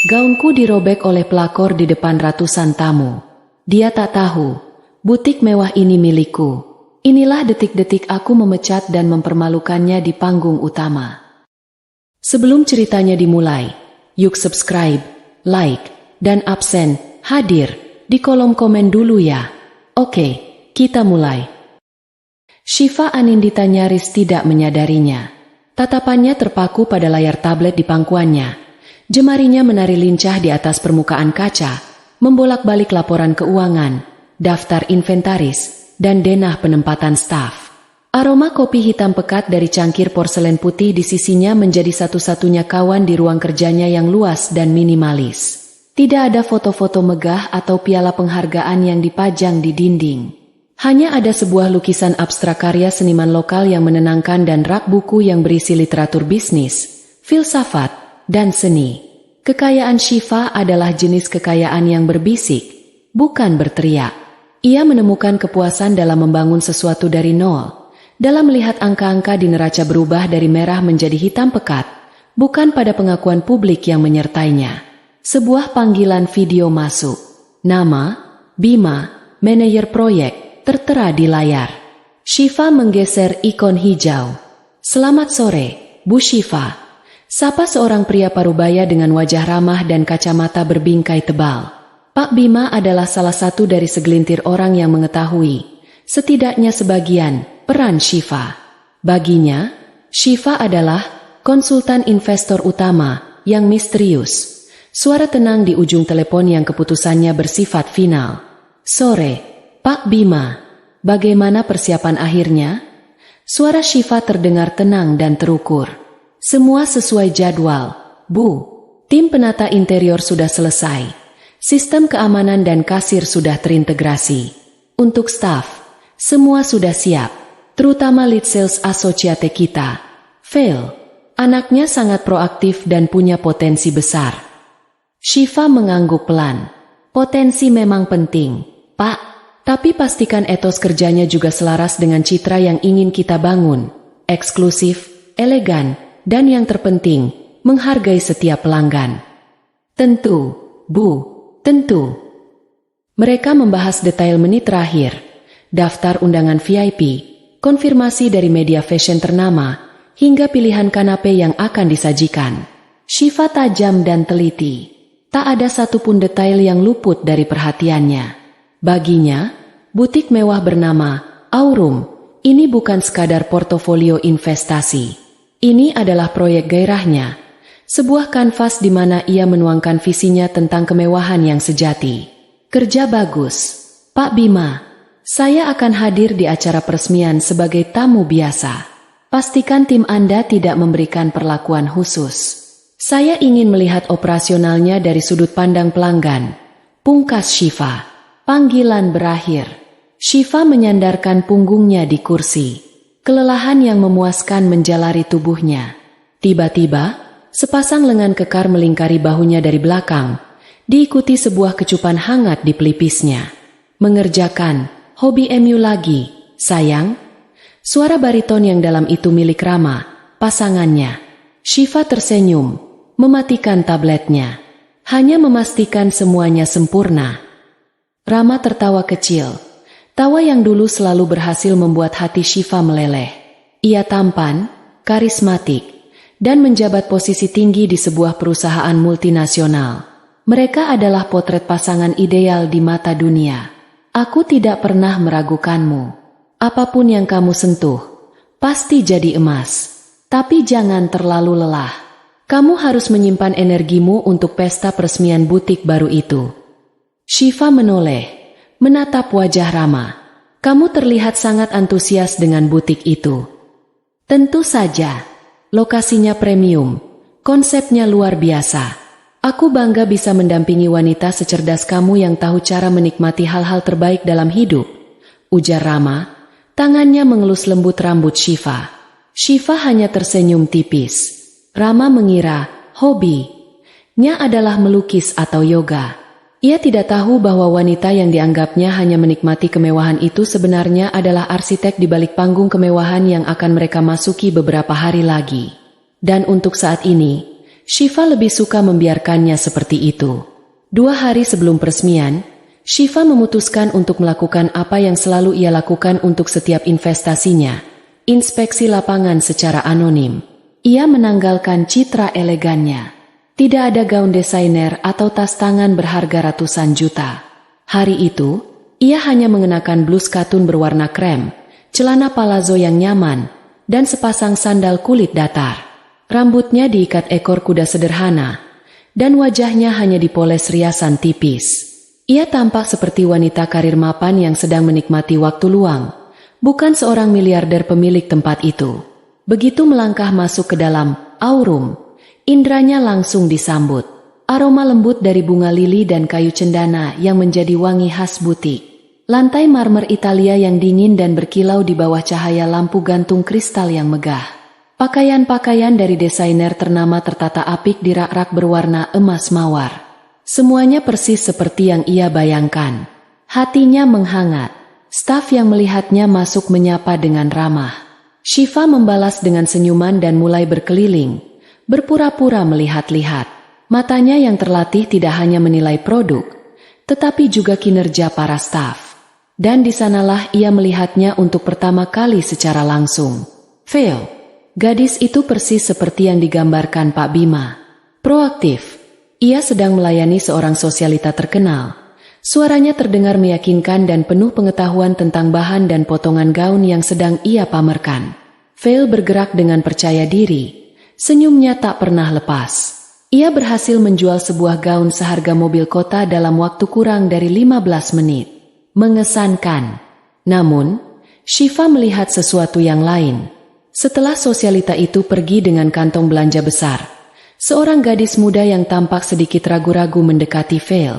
Gaunku dirobek oleh pelakor di depan ratusan tamu. Dia tak tahu, butik mewah ini milikku. Inilah detik-detik aku memecat dan mempermalukannya di panggung utama. Sebelum ceritanya dimulai, yuk subscribe, like, dan absen, hadir, di kolom komen dulu ya. Oke, kita mulai. Syifa Anindita nyaris tidak menyadarinya. Tatapannya terpaku pada layar tablet di pangkuannya. Jemarinya menari lincah di atas permukaan kaca, membolak-balik laporan keuangan, daftar inventaris, dan denah penempatan staf. Aroma kopi hitam pekat dari cangkir porselen putih di sisinya menjadi satu-satunya kawan di ruang kerjanya yang luas dan minimalis. Tidak ada foto-foto megah atau piala penghargaan yang dipajang di dinding. Hanya ada sebuah lukisan abstrak karya seniman lokal yang menenangkan dan rak buku yang berisi literatur bisnis, filsafat, dan seni. Kekayaan Syifa adalah jenis kekayaan yang berbisik, bukan berteriak. Ia menemukan kepuasan dalam membangun sesuatu dari nol, dalam melihat angka-angka di neraca berubah dari merah menjadi hitam pekat, bukan pada pengakuan publik yang menyertainya. Sebuah panggilan video masuk. Nama, Bima, manajer proyek, tertera di layar. Syifa menggeser ikon hijau. Selamat sore, Bu Syifa. Sapa seorang pria parubaya dengan wajah ramah dan kacamata berbingkai tebal. Pak Bima adalah salah satu dari segelintir orang yang mengetahui, setidaknya sebagian, peran Syifa. Baginya, Syifa adalah konsultan investor utama yang misterius. Suara tenang di ujung telepon yang keputusannya bersifat final. Sore, Pak Bima. Bagaimana persiapan akhirnya? Suara Syifa terdengar tenang dan terukur. Semua sesuai jadwal, Bu. Tim penata interior sudah selesai. Sistem keamanan dan kasir sudah terintegrasi. Untuk staf, semua sudah siap. Terutama lead sales asosiate kita. Phil, anaknya sangat proaktif dan punya potensi besar. Syifa mengangguk pelan. Potensi memang penting, Pak. Tapi pastikan etos kerjanya juga selaras dengan citra yang ingin kita bangun. Eksklusif, elegan, dan yang terpenting, menghargai setiap pelanggan. Tentu, Bu, tentu. Mereka membahas detail menit terakhir, daftar undangan VIP, konfirmasi dari media fashion ternama, hingga pilihan kanape yang akan disajikan. Syifa tajam dan teliti. Tak ada satupun detail yang luput dari perhatiannya. Baginya, butik mewah bernama Aurum, ini bukan sekadar portofolio investasi. Ini adalah proyek gairahnya, sebuah kanvas di mana ia menuangkan visinya tentang kemewahan yang sejati. Kerja bagus, Pak Bima. Saya akan hadir di acara peresmian sebagai tamu biasa. Pastikan tim Anda tidak memberikan perlakuan khusus. Saya ingin melihat operasionalnya dari sudut pandang pelanggan. Pungkas Syifa. Panggilan berakhir. Syifa menyandarkan punggungnya di kursi. Kelelahan yang memuaskan menjalari tubuhnya. Tiba-tiba, sepasang lengan kekar melingkari bahunya dari belakang, diikuti sebuah kecupan hangat di pelipisnya. Mengerjakan, hobi MU lagi, sayang? Suara bariton yang dalam itu milik Rama, pasangannya. Syifa tersenyum, mematikan tabletnya. Hanya memastikan semuanya sempurna. Rama tertawa kecil. Tawa yang dulu selalu berhasil membuat hati Syifa meleleh. Ia tampan, karismatik, dan menjabat posisi tinggi di sebuah perusahaan multinasional. Mereka adalah potret pasangan ideal di mata dunia. Aku tidak pernah meragukanmu. Apapun yang kamu sentuh, pasti jadi emas. Tapi jangan terlalu lelah. Kamu harus menyimpan energimu untuk pesta peresmian butik baru itu. Syifa menoleh. Menatap wajah Rama. Kamu terlihat sangat antusias dengan butik itu. Tentu saja. Lokasinya premium. Konsepnya luar biasa. Aku bangga bisa mendampingi wanita secerdas kamu yang tahu cara menikmati hal-hal terbaik dalam hidup. Ujar Rama. Tangannya mengelus lembut rambut Syifa. Syifa hanya tersenyum tipis. Rama mengira hobinya adalah melukis atau yoga. Ia tidak tahu bahwa wanita yang dianggapnya hanya menikmati kemewahan itu sebenarnya adalah arsitek di balik panggung kemewahan yang akan mereka masuki beberapa hari lagi. Dan untuk saat ini, Shiva lebih suka membiarkannya seperti itu. 2 hari sebelum peresmian, Shiva memutuskan untuk melakukan apa yang selalu ia lakukan untuk setiap investasinya, inspeksi lapangan secara anonim. Ia menanggalkan citra elegannya. Tidak ada gaun desainer atau tas tangan berharga ratusan juta. Hari itu, ia hanya mengenakan blus katun berwarna krem, celana palazzo yang nyaman, dan sepasang sandal kulit datar. Rambutnya diikat ekor kuda sederhana, dan wajahnya hanya dipoles riasan tipis. Ia tampak seperti wanita karir mapan yang sedang menikmati waktu luang, bukan seorang miliarder pemilik tempat itu. Begitu melangkah masuk ke dalam aurum, indranya langsung disambut. Aroma lembut dari bunga lili dan kayu cendana yang menjadi wangi khas butik. Lantai marmer Italia yang dingin dan berkilau di bawah cahaya lampu gantung kristal yang megah. Pakaian-pakaian dari desainer ternama tertata apik di rak-rak berwarna emas mawar. Semuanya persis seperti yang ia bayangkan. Hatinya menghangat. Staf yang melihatnya masuk menyapa dengan ramah. Shiva membalas dengan senyuman dan mulai berkeliling, berpura-pura melihat-lihat. Matanya yang terlatih tidak hanya menilai produk, tetapi juga kinerja para staf. Dan di sanalah ia melihatnya untuk pertama kali secara langsung. Phil. Gadis itu persis seperti yang digambarkan Pak Bima. Proaktif. Ia sedang melayani seorang sosialita terkenal. Suaranya terdengar meyakinkan dan penuh pengetahuan tentang bahan dan potongan gaun yang sedang ia pamerkan. Phil bergerak dengan percaya diri. Senyumnya tak pernah lepas. Ia berhasil menjual sebuah gaun seharga mobil kota dalam waktu kurang dari 15 menit. Mengesankan. Namun, Shiva melihat sesuatu yang lain. Setelah sosialita itu pergi dengan kantong belanja besar, seorang gadis muda yang tampak sedikit ragu-ragu mendekati Phil.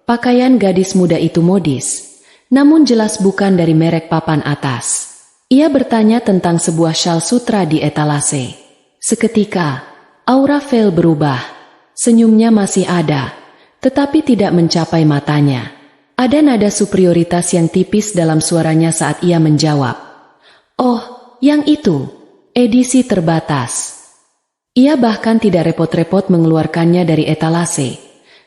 Pakaian gadis muda itu modis, namun jelas bukan dari merek papan atas. Ia bertanya tentang sebuah syal sutra di etalase. Seketika, aura Phil berubah. Senyumnya masih ada, tetapi tidak mencapai matanya. Ada nada superioritas yang tipis dalam suaranya saat ia menjawab. Oh, yang itu. Edisi terbatas. Ia bahkan tidak repot-repot mengeluarkannya dari etalase,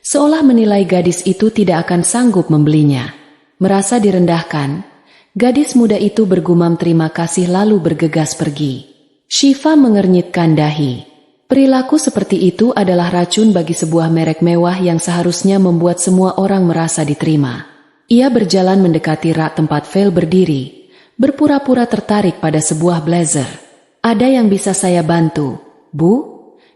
seolah menilai gadis itu tidak akan sanggup membelinya. Merasa direndahkan, gadis muda itu bergumam terima kasih lalu bergegas pergi. Shiva mengernyitkan dahi. Perilaku seperti itu adalah racun bagi sebuah merek mewah yang seharusnya membuat semua orang merasa diterima. Ia berjalan mendekati rak tempat Phil berdiri, berpura-pura tertarik pada sebuah blazer. Ada yang bisa saya bantu, Bu?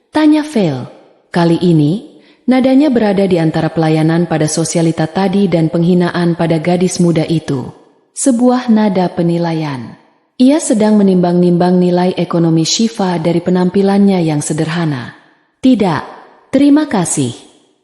Tanya Phil. Kali ini, nadanya berada di antara pelayanan pada sosialita tadi dan penghinaan pada gadis muda itu. Sebuah nada penilaian. Ia sedang menimbang-nimbang nilai ekonomi Shiva dari penampilannya yang sederhana. Tidak, terima kasih.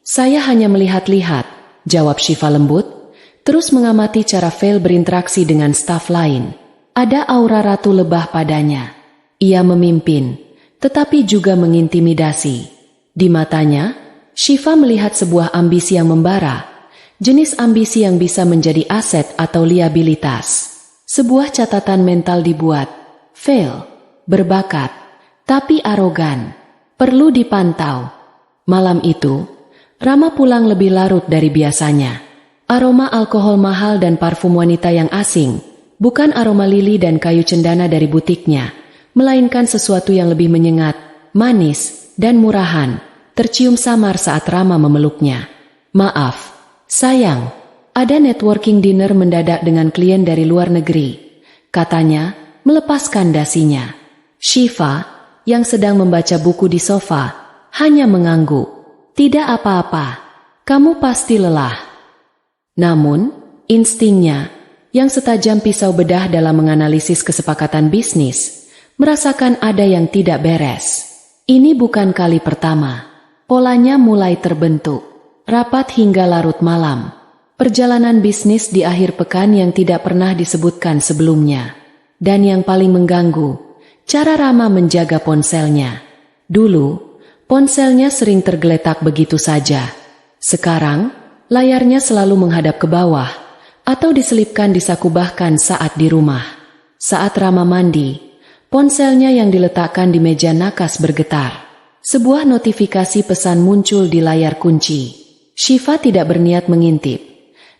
Saya hanya melihat-lihat, jawab Shiva lembut, terus mengamati cara Phil berinteraksi dengan staf lain. Ada aura ratu lebah padanya. Ia memimpin, tetapi juga mengintimidasi. Di matanya, Shiva melihat sebuah ambisi yang membara, jenis ambisi yang bisa menjadi aset atau liabilitas. Sebuah catatan mental dibuat. Phil, berbakat, tapi arogan, perlu dipantau. Malam itu, Rama pulang lebih larut dari biasanya. Aroma alkohol mahal dan parfum wanita yang asing, bukan aroma lili dan kayu cendana dari butiknya, melainkan sesuatu yang lebih menyengat, manis, dan murahan, tercium samar saat Rama memeluknya. Maaf, sayang, ada networking dinner mendadak dengan klien dari luar negeri, katanya, melepaskan dasinya. Shiva, yang sedang membaca buku di sofa, hanya mengangguk. Tidak apa-apa, kamu pasti lelah. Namun, instingnya, yang setajam pisau bedah dalam menganalisis kesepakatan bisnis, merasakan ada yang tidak beres. Ini bukan kali pertama. Polanya mulai terbentuk. Rapat hingga larut malam. Perjalanan bisnis di akhir pekan yang tidak pernah disebutkan sebelumnya. Dan yang paling mengganggu, cara Rama menjaga ponselnya. Dulu, ponselnya sering tergeletak begitu saja. Sekarang, layarnya selalu menghadap ke bawah, atau diselipkan di saku bahkan saat di rumah. Saat Rama mandi, ponselnya yang diletakkan di meja nakas bergetar. Sebuah notifikasi pesan muncul di layar kunci. Shiva tidak berniat mengintip,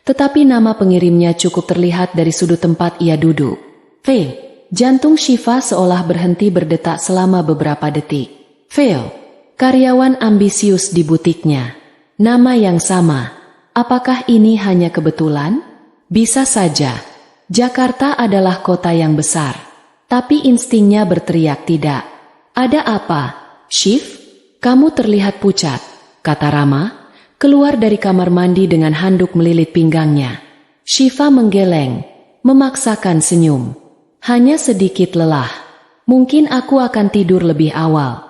tetapi nama pengirimnya cukup terlihat dari sudut tempat ia duduk. Fail. Jantung Shiva seolah berhenti berdetak selama beberapa detik. Fail. Karyawan ambisius di butiknya. Nama yang sama. Apakah ini hanya kebetulan? Bisa saja. Jakarta adalah kota yang besar. Tapi instingnya berteriak tidak. Ada apa, Shiv? Kamu terlihat pucat, kata Rama, keluar dari kamar mandi dengan handuk melilit pinggangnya. Shiva menggeleng, memaksakan senyum. Hanya sedikit lelah. Mungkin aku akan tidur lebih awal.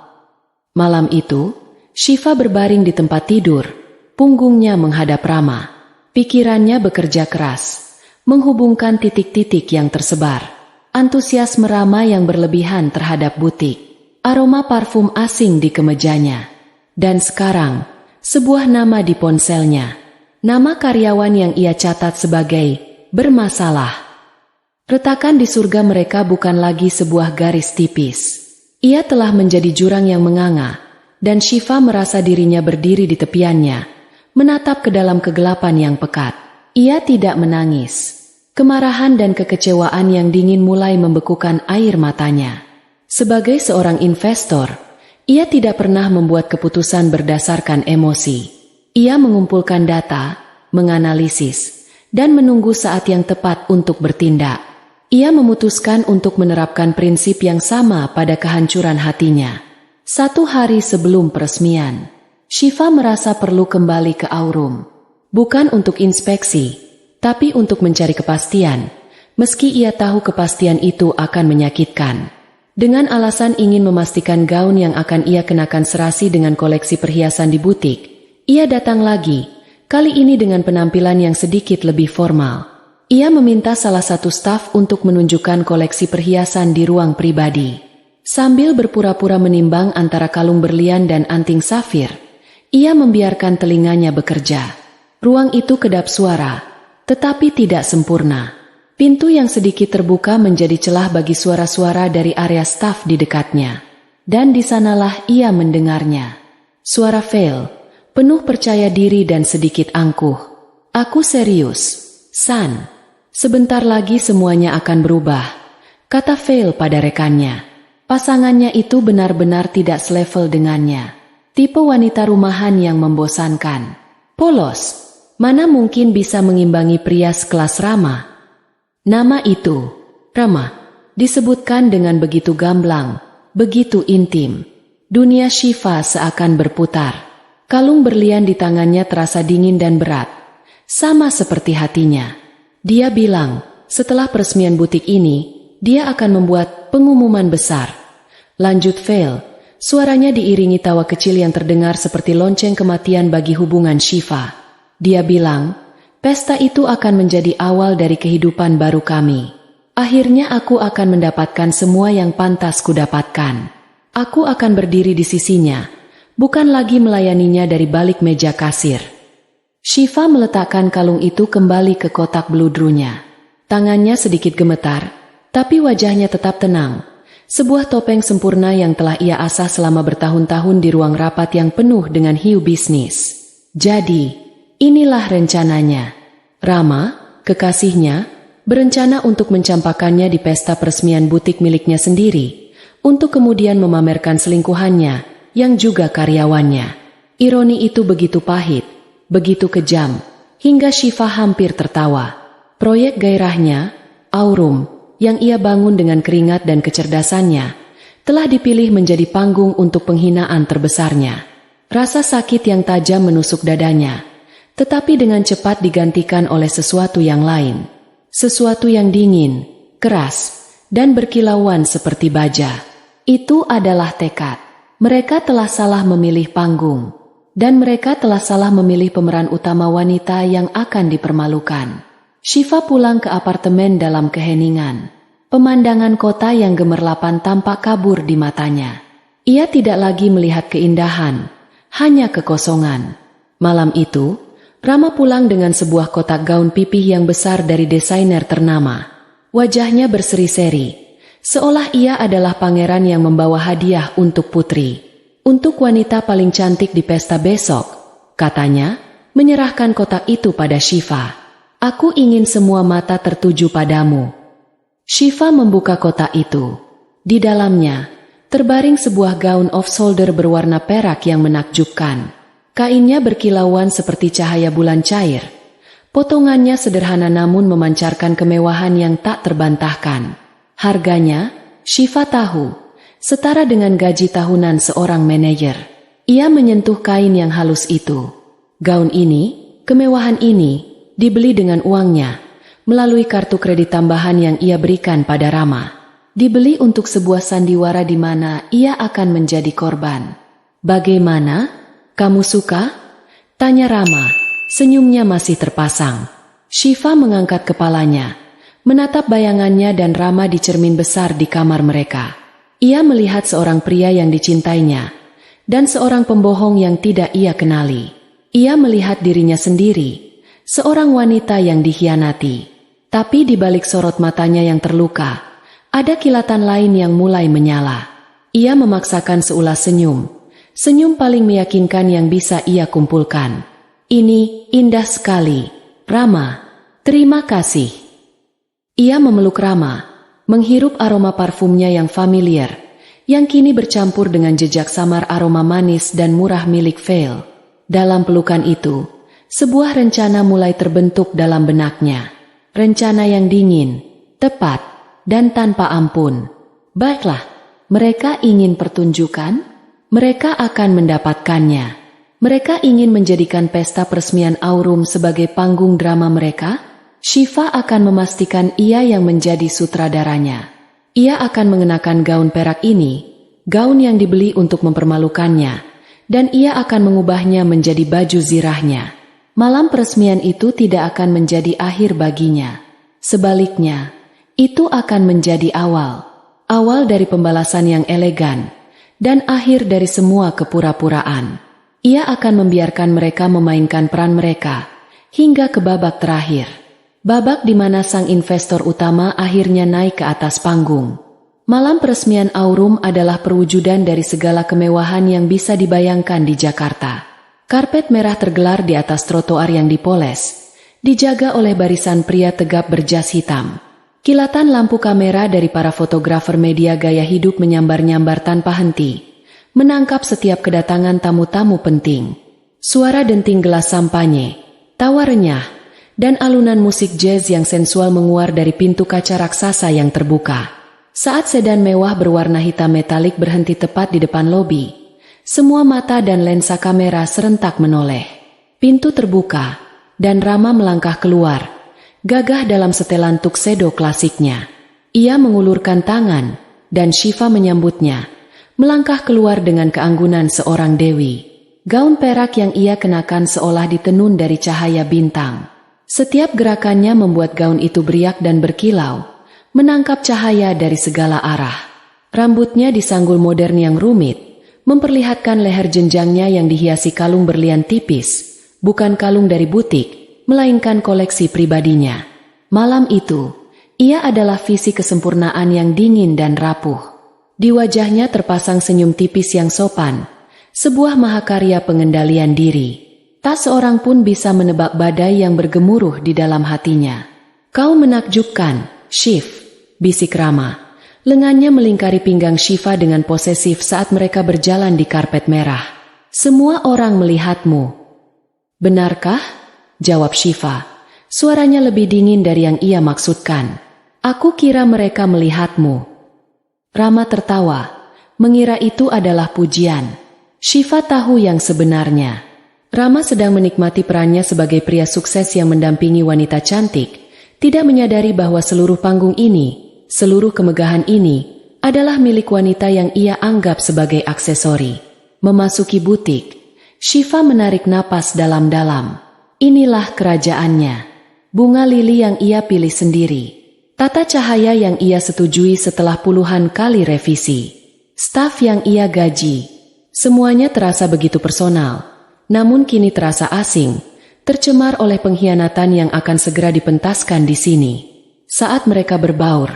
Malam itu, Shiva berbaring di tempat tidur, punggungnya menghadap Rama. Pikirannya bekerja keras, menghubungkan titik-titik yang tersebar. Antusiasme Rama yang berlebihan terhadap butik. Aroma parfum asing di kemejanya. Dan sekarang, sebuah nama di ponselnya. Nama karyawan yang ia catat sebagai bermasalah. Retakan di surga mereka bukan lagi sebuah garis tipis. Ia telah menjadi jurang yang menganga, dan Shiva merasa dirinya berdiri di tepiannya, menatap ke dalam kegelapan yang pekat. Ia tidak menangis. Kemarahan dan kekecewaan yang dingin mulai membekukan air matanya. Sebagai seorang investor, ia tidak pernah membuat keputusan berdasarkan emosi. Ia mengumpulkan data, menganalisis, dan menunggu saat yang tepat untuk bertindak. Ia memutuskan untuk menerapkan prinsip yang sama pada kehancuran hatinya. 1 hari sebelum peresmian, Shiva merasa perlu kembali ke Aurum. Bukan untuk inspeksi, tapi untuk mencari kepastian, meski ia tahu kepastian itu akan menyakitkan. Dengan alasan ingin memastikan gaun yang akan ia kenakan serasi dengan koleksi perhiasan di butik, ia datang lagi, kali ini dengan penampilan yang sedikit lebih formal. Ia meminta salah satu staf untuk menunjukkan koleksi perhiasan di ruang pribadi. Sambil berpura-pura menimbang antara kalung berlian dan anting safir, ia membiarkan telinganya bekerja. Ruang itu kedap suara, tetapi tidak sempurna. Pintu yang sedikit terbuka menjadi celah bagi suara-suara dari area staf di dekatnya. Dan di sanalah ia mendengarnya. Suara Fail, penuh percaya diri dan sedikit angkuh. Aku serius, San. Sebentar lagi semuanya akan berubah, kata Fail pada rekannya. Pasangannya itu benar-benar tidak selevel dengannya. Tipe wanita rumahan yang membosankan. Polos, mana mungkin bisa mengimbangi pria sekelas Rama. Nama itu, Rama, disebutkan dengan begitu gamblang, begitu intim. Dunia Shiva seakan berputar. Kalung berlian di tangannya terasa dingin dan berat, sama seperti hatinya. Dia bilang, setelah peresmian butik ini, dia akan membuat pengumuman besar. Lanjut Fail, suaranya diiringi tawa kecil yang terdengar seperti lonceng kematian bagi hubungan Shiva. Dia bilang, pesta itu akan menjadi awal dari kehidupan baru kami. Akhirnya aku akan mendapatkan semua yang pantas kudapatkan. Aku akan berdiri di sisinya, bukan lagi melayaninya dari balik meja kasir. Shiva meletakkan kalung itu kembali ke kotak beludrunya. Tangannya sedikit gemetar, tapi wajahnya tetap tenang. Sebuah topeng sempurna yang telah ia asah selama bertahun-tahun di ruang rapat yang penuh dengan hiu bisnis. Jadi, inilah rencananya. Rama, kekasihnya, berencana untuk mencampakkannya di pesta peresmian butik miliknya sendiri, untuk kemudian memamerkan selingkuhannya, yang juga karyawannya. Ironi itu begitu pahit, begitu kejam, hingga Shiva hampir tertawa. Proyek gairahnya, Aurum, yang ia bangun dengan keringat dan kecerdasannya, telah dipilih menjadi panggung untuk penghinaan terbesarnya. Rasa sakit yang tajam menusuk dadanya, tetapi dengan cepat digantikan oleh sesuatu yang lain. Sesuatu yang dingin, keras, dan berkilauan seperti baja. Itu adalah tekad. Mereka telah salah memilih panggung, dan mereka telah salah memilih pemeran utama wanita yang akan dipermalukan. Shiva pulang ke apartemen dalam keheningan. Pemandangan kota yang gemerlapan tampak kabur di matanya. Ia tidak lagi melihat keindahan, hanya kekosongan. Malam itu, Rama pulang dengan sebuah kotak gaun pipih yang besar dari desainer ternama. Wajahnya berseri-seri, seolah ia adalah pangeran yang membawa hadiah untuk putri. Untuk wanita paling cantik di pesta besok, katanya, menyerahkan kotak itu pada Shiva. Aku ingin semua mata tertuju padamu. Shiva membuka kotak itu. Di dalamnya, terbaring sebuah gaun off-shoulder berwarna perak yang menakjubkan. Kainnya berkilauan seperti cahaya bulan cair. Potongannya sederhana namun memancarkan kemewahan yang tak terbantahkan. Harganya, Shiva tahu, setara dengan gaji tahunan seorang manajer. Ia menyentuh kain yang halus itu. Gaun ini, kemewahan ini, dibeli dengan uangnya, melalui kartu kredit tambahan yang ia berikan pada Rama. Dibeli untuk sebuah sandiwara di mana ia akan menjadi korban. Bagaimana? Kamu suka? Tanya Rama, senyumnya masih terpasang. Shiva mengangkat kepalanya, menatap bayangannya dan Rama di cermin besar di kamar mereka. Ia melihat seorang pria yang dicintainya, dan seorang pembohong yang tidak ia kenali. Ia melihat dirinya sendiri, seorang wanita yang dikhianati. Tapi di balik sorot matanya yang terluka, ada kilatan lain yang mulai menyala. Ia memaksakan seulas senyum, senyum paling meyakinkan yang bisa ia kumpulkan. Ini indah sekali, Rama. Terima kasih. Ia memeluk Rama, menghirup aroma parfumnya yang familiar, yang kini bercampur dengan jejak samar aroma manis dan murah milik Veil. Dalam pelukan itu, sebuah rencana mulai terbentuk dalam benaknya. Rencana yang dingin, tepat, dan tanpa ampun. Baiklah, mereka ingin pertunjukan? Mereka akan mendapatkannya. Mereka ingin menjadikan pesta peresmian Aurum sebagai panggung drama mereka? Shiva akan memastikan ia yang menjadi sutradaranya. Ia akan mengenakan gaun perak ini, gaun yang dibeli untuk mempermalukannya, dan ia akan mengubahnya menjadi baju zirahnya. Malam peresmian itu tidak akan menjadi akhir baginya. Sebaliknya, itu akan menjadi awal dari pembalasan yang elegan, dan akhir dari semua kepura-puraan. Ia akan membiarkan mereka memainkan peran mereka, hingga ke babak terakhir. Babak di mana sang investor utama akhirnya naik ke atas panggung. Malam peresmian Aurum adalah perwujudan dari segala kemewahan yang bisa dibayangkan di Jakarta. Karpet merah tergelar di atas trotoar yang dipoles, dijaga oleh barisan pria tegap berjas hitam. Kilatan lampu kamera dari para fotografer media gaya hidup menyambar-nyambar tanpa henti, menangkap setiap kedatangan tamu-tamu penting. Suara denting gelas sampanye, tawa renyah, dan alunan musik jazz yang sensual menguar dari pintu kaca raksasa yang terbuka. Saat sedan mewah berwarna hitam metalik berhenti tepat di depan lobi, semua mata dan lensa kamera serentak menoleh. Pintu terbuka, dan Rama melangkah keluar, gagah dalam setelan tuxedo klasiknya. Ia mengulurkan tangan, dan Shiva menyambutnya, melangkah keluar dengan keanggunan seorang dewi. Gaun perak yang ia kenakan seolah ditenun dari cahaya bintang. Setiap gerakannya membuat gaun itu beriak dan berkilau, menangkap cahaya dari segala arah. Rambutnya disanggul modern yang rumit, memperlihatkan leher jenjangnya yang dihiasi kalung berlian tipis, bukan kalung dari butik, melainkan koleksi pribadinya. Malam itu, ia adalah visi kesempurnaan yang dingin dan rapuh. Di wajahnya terpasang senyum tipis yang sopan, sebuah mahakarya pengendalian diri. Tak seorang pun bisa menebak badai yang bergemuruh di dalam hatinya. Kau menakjubkan, Shiv, bisik Rama. Lengannya melingkari pinggang Shiva dengan posesif saat mereka berjalan di karpet merah. Semua orang melihatmu. Benarkah? Jawab Shiva. Suaranya lebih dingin dari yang ia maksudkan. Aku kira mereka melihatmu. Rama tertawa, mengira itu adalah pujian. Shiva tahu yang sebenarnya. Rama sedang menikmati perannya sebagai pria sukses yang mendampingi wanita cantik, tidak menyadari bahwa seluruh panggung ini, seluruh kemegahan ini, adalah milik wanita yang ia anggap sebagai aksesori. Memasuki butik, Shiva menarik napas dalam-dalam. Inilah kerajaannya. Bunga lili yang ia pilih sendiri. Tata cahaya yang ia setujui setelah puluhan kali revisi. Staf yang ia gaji. Semuanya terasa begitu personal. Namun kini terasa asing, tercemar oleh pengkhianatan yang akan segera dipentaskan di sini. Saat mereka berbaur,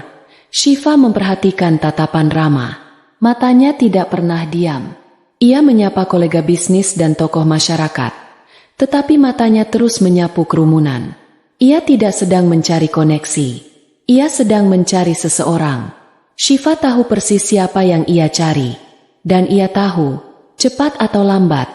Shiva memperhatikan tatapan Rama. Matanya tidak pernah diam. Ia menyapa kolega bisnis dan tokoh masyarakat, tetapi matanya terus menyapu kerumunan. Ia tidak sedang mencari koneksi. Ia sedang mencari seseorang. Shiva tahu persis siapa yang ia cari. Dan ia tahu, cepat atau lambat,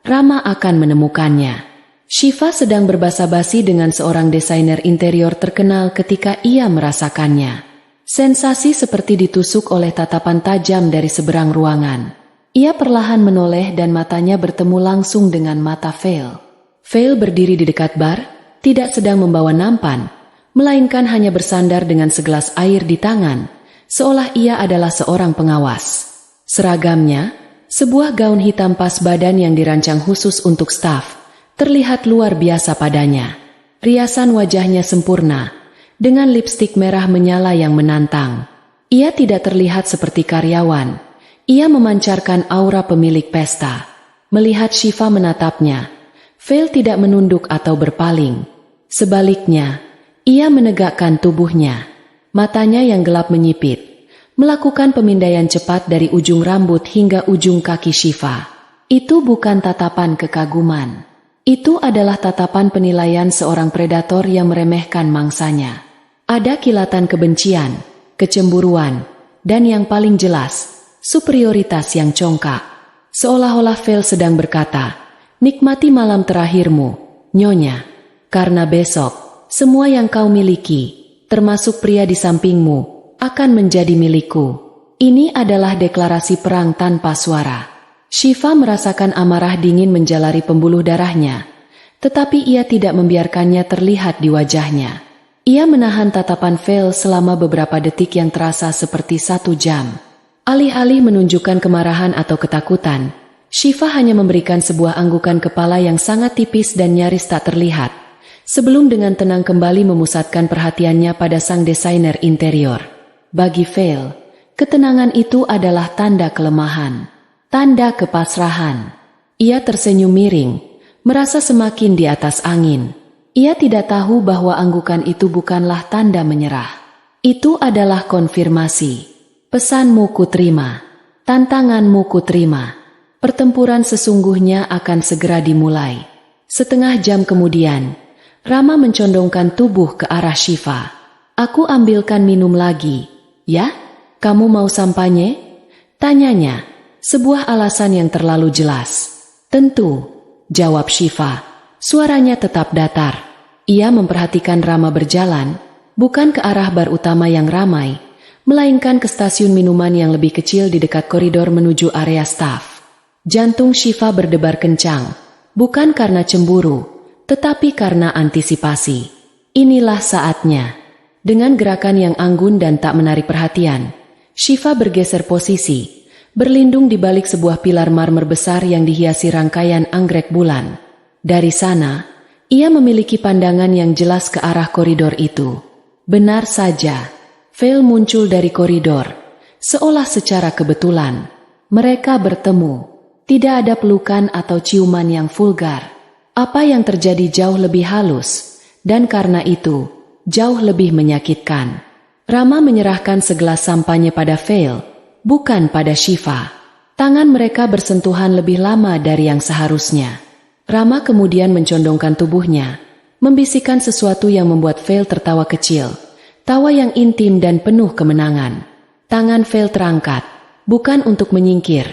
Rama akan menemukannya. Shiva sedang berbasa-basi dengan seorang desainer interior terkenal ketika ia merasakannya. Sensasi seperti ditusuk oleh tatapan tajam dari seberang ruangan. Ia perlahan menoleh dan matanya bertemu langsung dengan mata Veil. Veil berdiri di dekat bar, tidak sedang membawa nampan, melainkan hanya bersandar dengan segelas air di tangan, seolah ia adalah seorang pengawas. Seragamnya, sebuah gaun hitam pas badan yang dirancang khusus untuk staf, terlihat luar biasa padanya. Riasan wajahnya sempurna, dengan lipstik merah menyala yang menantang. Ia tidak terlihat seperti karyawan. Ia memancarkan aura pemilik pesta. Melihat Shiva menatapnya, Veil tidak menunduk atau berpaling. Sebaliknya, ia menegakkan tubuhnya. Matanya yang gelap menyipit, melakukan pemindaian cepat dari ujung rambut hingga ujung kaki Shiva. Itu bukan tatapan kekaguman. Itu adalah tatapan penilaian seorang predator yang meremehkan mangsanya. Ada kilatan kebencian, kecemburuan, dan yang paling jelas, superioritas yang congkak. Seolah-olah Veil sedang berkata, "Nikmati malam terakhirmu, Nyonya. Karena besok, semua yang kau miliki, termasuk pria di sampingmu, akan menjadi milikku." Ini adalah deklarasi perang tanpa suara. Shiva merasakan amarah dingin menjalari pembuluh darahnya, tetapi ia tidak membiarkannya terlihat di wajahnya. Ia menahan tatapan Veil selama beberapa detik yang terasa seperti 1 jam. Alih-alih menunjukkan kemarahan atau ketakutan, Shiva hanya memberikan sebuah anggukan kepala yang sangat tipis dan nyaris tak terlihat, sebelum dengan tenang kembali memusatkan perhatiannya pada sang desainer interior. Bagi Veil, ketenangan itu adalah tanda kelemahan, tanda kepasrahan. Ia tersenyum miring, merasa semakin di atas angin. Ia tidak tahu bahwa anggukan itu bukanlah tanda menyerah. Itu adalah konfirmasi. Pesanmu kuterima, tantanganmu kuterima. Pertempuran sesungguhnya akan segera dimulai. Setengah jam kemudian, Rama mencondongkan tubuh ke arah Shiva. "Aku ambilkan minum lagi, ya? Kamu mau sampanye?" tanyanya, sebuah alasan yang terlalu jelas. "Tentu," jawab Shiva. Suaranya tetap datar. Ia memperhatikan Rama berjalan, bukan ke arah bar utama yang ramai, melainkan ke stasiun minuman yang lebih kecil di dekat koridor menuju area staf. Jantung Shiva berdebar kencang, bukan karena cemburu, tetapi karena antisipasi. Inilah saatnya. Dengan gerakan yang anggun dan tak menarik perhatian, Shiva bergeser posisi, berlindung di balik sebuah pilar marmer besar yang dihiasi rangkaian anggrek bulan. Dari sana, ia memiliki pandangan yang jelas ke arah koridor itu. Benar saja, Veil muncul dari koridor, seolah secara kebetulan. Mereka bertemu. Tidak ada pelukan atau ciuman yang vulgar. Apa yang terjadi jauh lebih halus, dan karena itu, jauh lebih menyakitkan. Rama menyerahkan segelas sampanye pada Veil, bukan pada Shiva. Tangan mereka bersentuhan lebih lama dari yang seharusnya. Rama kemudian mencondongkan tubuhnya, membisikkan sesuatu yang membuat Veil tertawa kecil. Tawa yang intim dan penuh kemenangan. Tangan Veil terangkat, bukan untuk menyingkir,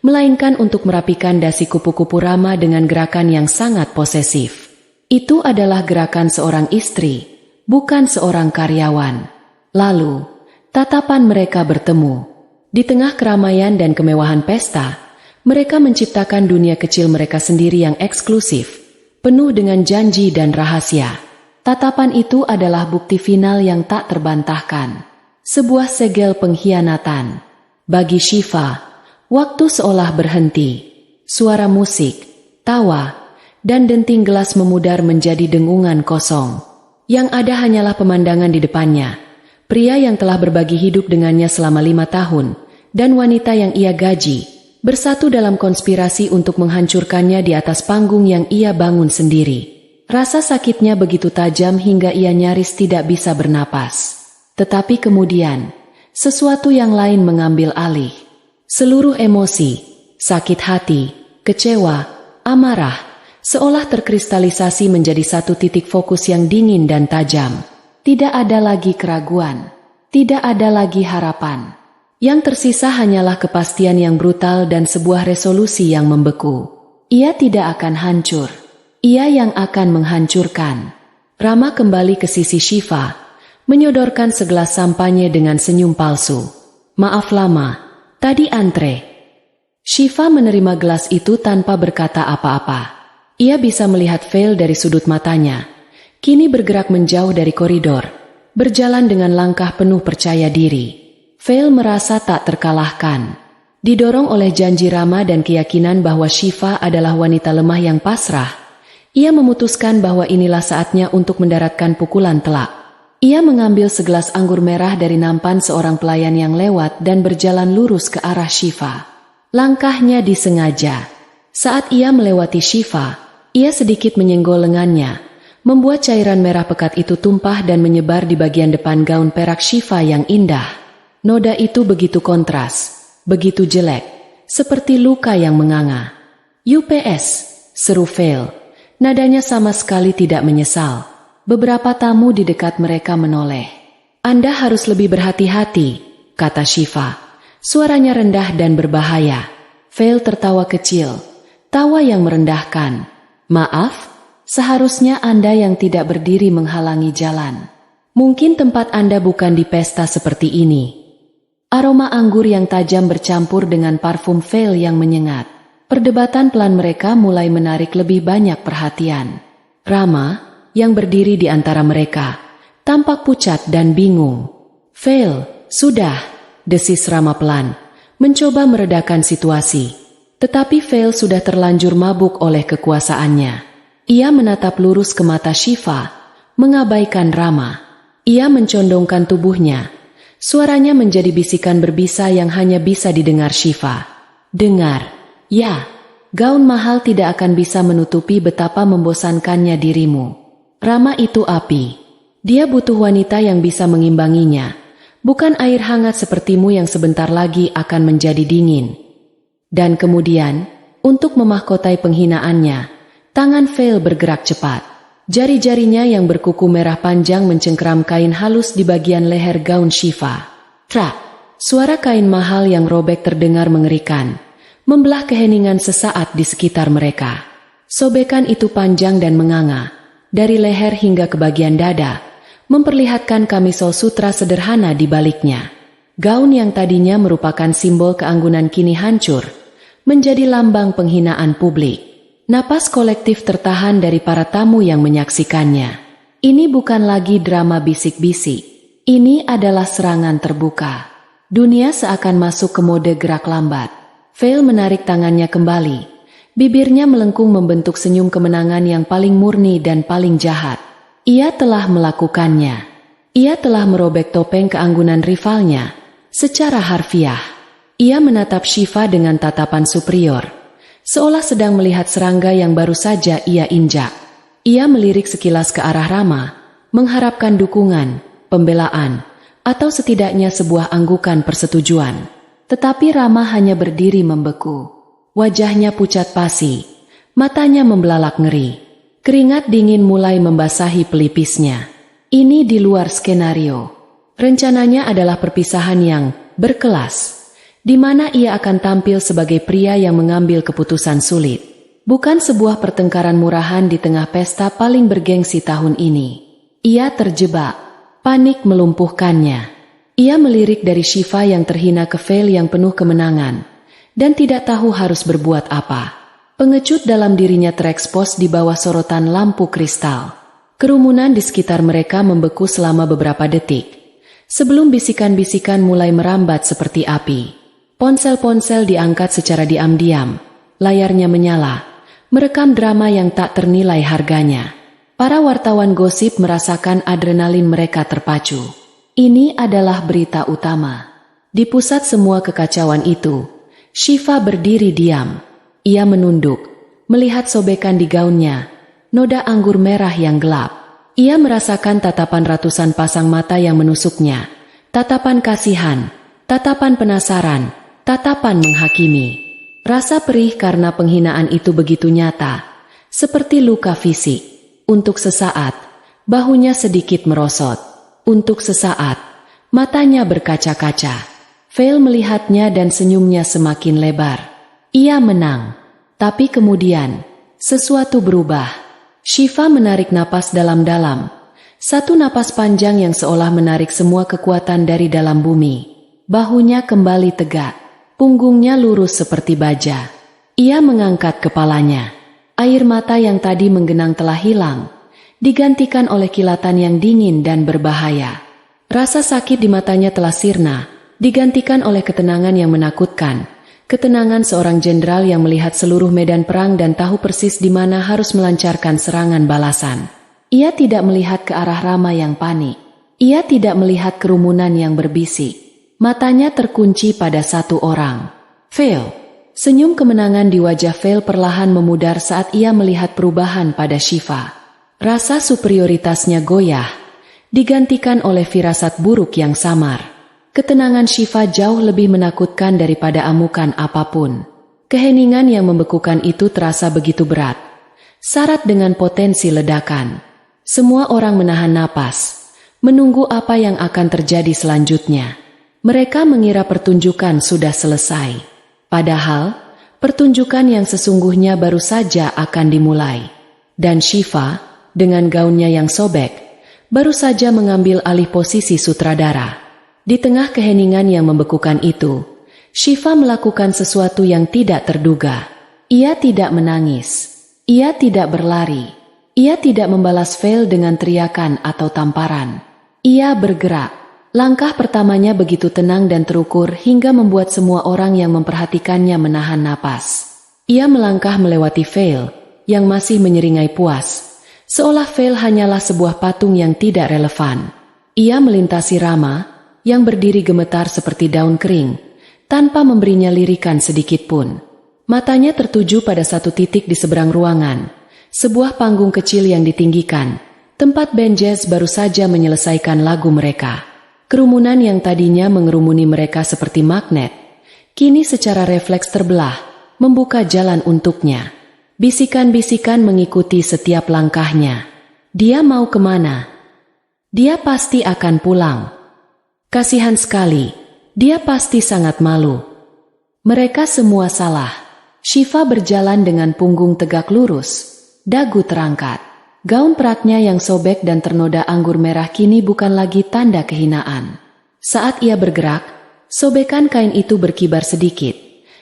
melainkan untuk merapikan dasi kupu-kupu Rama dengan gerakan yang sangat posesif. Itu adalah gerakan seorang istri, bukan seorang karyawan. Lalu, tatapan mereka bertemu. Di tengah keramaian dan kemewahan pesta, mereka menciptakan dunia kecil mereka sendiri yang eksklusif, penuh dengan janji dan rahasia. Tatapan itu adalah bukti final yang tak terbantahkan. Sebuah segel pengkhianatan. Bagi Shiva, waktu seolah berhenti. Suara musik, tawa, dan denting gelas memudar menjadi dengungan kosong. Yang ada hanyalah pemandangan di depannya. Pria yang telah berbagi hidup dengannya selama 5 tahun, dan wanita yang ia gaji, bersatu dalam konspirasi untuk menghancurkannya di atas panggung yang ia bangun sendiri. Rasa sakitnya begitu tajam hingga ia nyaris tidak bisa bernapas. Tetapi kemudian, sesuatu yang lain mengambil alih. Seluruh emosi, sakit hati, kecewa, amarah, seolah terkristalisasi menjadi satu titik fokus yang dingin dan tajam. Tidak ada lagi keraguan, tidak ada lagi harapan. Yang tersisa hanyalah kepastian yang brutal dan sebuah resolusi yang membeku. Ia tidak akan hancur. Ia yang akan menghancurkan. Rama kembali ke sisi Shiva, menyodorkan segelas sampanye dengan senyum palsu. Maaf lama, tadi antre. Shiva menerima gelas itu tanpa berkata apa-apa. Ia bisa melihat Veil dari sudut matanya. Kini bergerak menjauh dari koridor, berjalan dengan langkah penuh percaya diri. Veil merasa tak terkalahkan. Didorong oleh janji Rama dan keyakinan bahwa Shiva adalah wanita lemah yang pasrah, ia memutuskan bahwa inilah saatnya untuk mendaratkan pukulan telak. Ia mengambil segelas anggur merah dari nampan seorang pelayan yang lewat dan berjalan lurus ke arah Shiva. Langkahnya disengaja. Saat ia melewati Shiva, ia sedikit menyenggol lengannya, membuat cairan merah pekat itu tumpah dan menyebar di bagian depan gaun perak Shiva yang indah. Noda itu begitu kontras, begitu jelek, seperti luka yang menganga. "UPS," seru Veil. Nadanya sama sekali tidak menyesal. Beberapa tamu di dekat mereka menoleh. "Anda harus lebih berhati-hati," kata Shiva. Suaranya rendah dan berbahaya. Veil tertawa kecil, tawa yang merendahkan. "Maaf, seharusnya Anda yang tidak berdiri menghalangi jalan. Mungkin tempat Anda bukan di pesta seperti ini." Aroma anggur yang tajam bercampur dengan parfum Veil yang menyengat. Perdebatan pelan mereka mulai menarik lebih banyak perhatian. Rama, yang berdiri di antara mereka, tampak pucat dan bingung. "Veil, sudah," desis Rama pelan, mencoba meredakan situasi. Tetapi Veil sudah terlanjur mabuk oleh kekuasaannya. Ia menatap lurus ke mata Shiva, mengabaikan Rama. Ia mencondongkan tubuhnya. Suaranya menjadi bisikan berbisa yang hanya bisa didengar Shiva. "Dengar, ya, gaun mahal tidak akan bisa menutupi betapa membosankannya dirimu. Rama itu api. Dia butuh wanita yang bisa mengimbanginya, bukan air hangat sepertimu yang sebentar lagi akan menjadi dingin." Dan kemudian, untuk memahkotai penghinaannya, tangan Veil bergerak cepat. Jari-jarinya yang berkuku merah panjang mencengkeram kain halus di bagian leher gaun Shiva. Trak! Suara kain mahal yang robek terdengar mengerikan, membelah keheningan sesaat di sekitar mereka. Sobekan itu panjang dan menganga, dari leher hingga ke bagian dada, memperlihatkan kamisol sutra sederhana di baliknya. Gaun yang tadinya merupakan simbol keanggunan kini hancur, menjadi lambang penghinaan publik. Napas kolektif tertahan dari para tamu yang menyaksikannya. Ini bukan lagi drama bisik-bisik. Ini adalah serangan terbuka. Dunia seakan masuk ke mode gerak lambat. Veil menarik tangannya kembali. Bibirnya melengkung membentuk senyum kemenangan yang paling murni dan paling jahat. Ia telah melakukannya. Ia telah merobek topeng keanggunan rivalnya. Secara harfiah, ia menatap Shiva dengan tatapan superior, seolah sedang melihat serangga yang baru saja ia injak. Ia melirik sekilas ke arah Rama, mengharapkan dukungan, pembelaan, atau setidaknya sebuah anggukan persetujuan. Tetapi Rama hanya berdiri membeku. Wajahnya pucat pasi, matanya membelalak ngeri. Keringat dingin mulai membasahi pelipisnya. Ini di luar skenario. Rencananya adalah perpisahan yang berkelas, di mana ia akan tampil sebagai pria yang mengambil keputusan sulit. Bukan sebuah pertengkaran murahan di tengah pesta paling bergengsi tahun ini. Ia terjebak. Panik melumpuhkannya. Ia melirik dari Shiva yang terhina ke Veil yang penuh kemenangan, dan tidak tahu harus berbuat apa. Pengecut dalam dirinya terekspos di bawah sorotan lampu kristal. Kerumunan di sekitar mereka membeku selama beberapa detik, sebelum bisikan-bisikan mulai merambat seperti api. Ponsel-ponsel diangkat secara diam-diam, layarnya menyala, merekam drama yang tak ternilai harganya. Para wartawan gosip merasakan adrenalin mereka terpacu. Ini adalah berita utama. Di pusat semua kekacauan itu, Shiva berdiri diam. Ia menunduk, melihat sobekan di gaunnya, noda anggur merah yang gelap. Ia merasakan tatapan ratusan pasang mata yang menusuknya. Tatapan kasihan, tatapan penasaran, tatapan menghakimi. Rasa perih karena penghinaan itu begitu nyata, seperti luka fisik. Untuk sesaat, bahunya sedikit merosot. Untuk sesaat, matanya berkaca-kaca. Veil melihatnya dan senyumnya semakin lebar. Ia menang. Tapi kemudian, sesuatu berubah. Shiva menarik napas dalam-dalam. Satu napas panjang yang seolah menarik semua kekuatan dari dalam bumi. Bahunya kembali tegak. Punggungnya lurus seperti baja. Ia mengangkat kepalanya. Air mata yang tadi menggenang telah hilang, digantikan oleh kilatan yang dingin dan berbahaya. Rasa sakit di matanya telah sirna, digantikan oleh ketenangan yang menakutkan. Ketenangan seorang jenderal yang melihat seluruh medan perang dan tahu persis di mana harus melancarkan serangan balasan. Ia tidak melihat ke arah Rama yang panik. Ia tidak melihat kerumunan yang berbisik. Matanya terkunci pada satu orang. Veil. Senyum kemenangan di wajah Veil perlahan memudar saat ia melihat perubahan pada Shiva. Rasa superioritasnya goyah, digantikan oleh firasat buruk yang samar. Ketenangan Shiva jauh lebih menakutkan daripada amukan apapun. Keheningan yang membekukan itu terasa begitu berat, syarat dengan potensi ledakan. Semua orang menahan napas, menunggu apa yang akan terjadi selanjutnya. Mereka mengira pertunjukan sudah selesai. Padahal, pertunjukan yang sesungguhnya baru saja akan dimulai. Dan Shiva, dengan gaunnya yang sobek, baru saja mengambil alih posisi sutradara. Di tengah keheningan yang membekukan itu, Shiva melakukan sesuatu yang tidak terduga. Ia tidak menangis. Ia tidak berlari. Ia tidak membalas Veil dengan teriakan atau tamparan. Ia bergerak. Langkah pertamanya begitu tenang dan terukur hingga membuat semua orang yang memperhatikannya menahan napas. Ia melangkah melewati Veil, yang masih menyeringai puas, seolah Veil hanyalah sebuah patung yang tidak relevan. Ia melintasi Rama, yang berdiri gemetar seperti daun kering, tanpa memberinya lirikan sedikitpun. Matanya tertuju pada satu titik di seberang ruangan, sebuah panggung kecil yang ditinggikan, tempat band jazz baru saja menyelesaikan lagu mereka. Kerumunan yang tadinya mengerumuni mereka seperti magnet, kini secara refleks terbelah, membuka jalan untuknya. Bisikan-bisikan mengikuti setiap langkahnya. Dia mau kemana? Dia pasti akan pulang. Kasihan sekali, dia pasti sangat malu. Mereka semua salah. Shiva berjalan dengan punggung tegak lurus, dagu terangkat. Gaun peraknya yang sobek dan ternoda anggur merah kini bukan lagi tanda kehinaan. Saat ia bergerak, sobekan kain itu berkibar sedikit,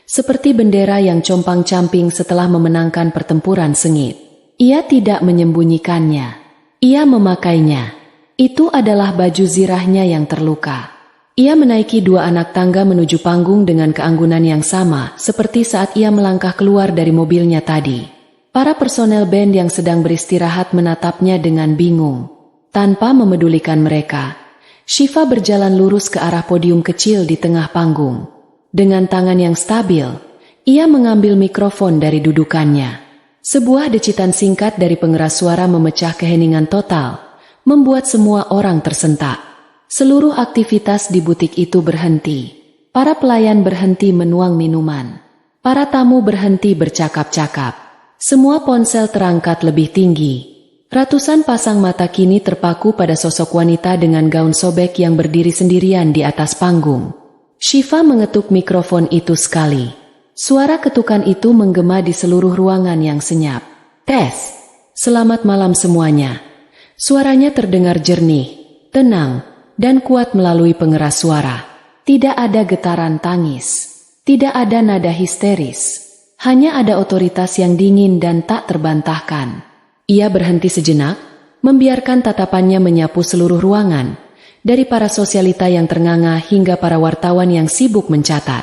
seperti bendera yang compang-camping setelah memenangkan pertempuran sengit. Ia tidak menyembunyikannya. Ia memakainya. Itu adalah baju zirahnya yang terluka. Ia menaiki dua anak tangga menuju panggung dengan keanggunan yang sama, seperti saat ia melangkah keluar dari mobilnya tadi. Para personel band yang sedang beristirahat menatapnya dengan bingung. Tanpa memedulikan mereka, Shiva berjalan lurus ke arah podium kecil di tengah panggung. Dengan tangan yang stabil, ia mengambil mikrofon dari dudukannya. Sebuah decitan singkat dari pengeras suara memecah keheningan total, membuat semua orang tersentak. Seluruh aktivitas di butik itu berhenti. Para pelayan berhenti menuang minuman. Para tamu berhenti bercakap-cakap. Semua ponsel terangkat lebih tinggi. Ratusan pasang mata kini terpaku pada sosok wanita dengan gaun sobek yang berdiri sendirian di atas panggung. Shiva mengetuk mikrofon itu sekali. Suara ketukan itu menggema di seluruh ruangan yang senyap. Tes. Selamat malam semuanya. Suaranya terdengar jernih, tenang, dan kuat melalui pengeras suara. Tidak ada getaran tangis. Tidak ada nada histeris. Hanya ada otoritas yang dingin dan tak terbantahkan. Ia berhenti sejenak, membiarkan tatapannya menyapu seluruh ruangan, dari para sosialita yang ternganga hingga para wartawan yang sibuk mencatat.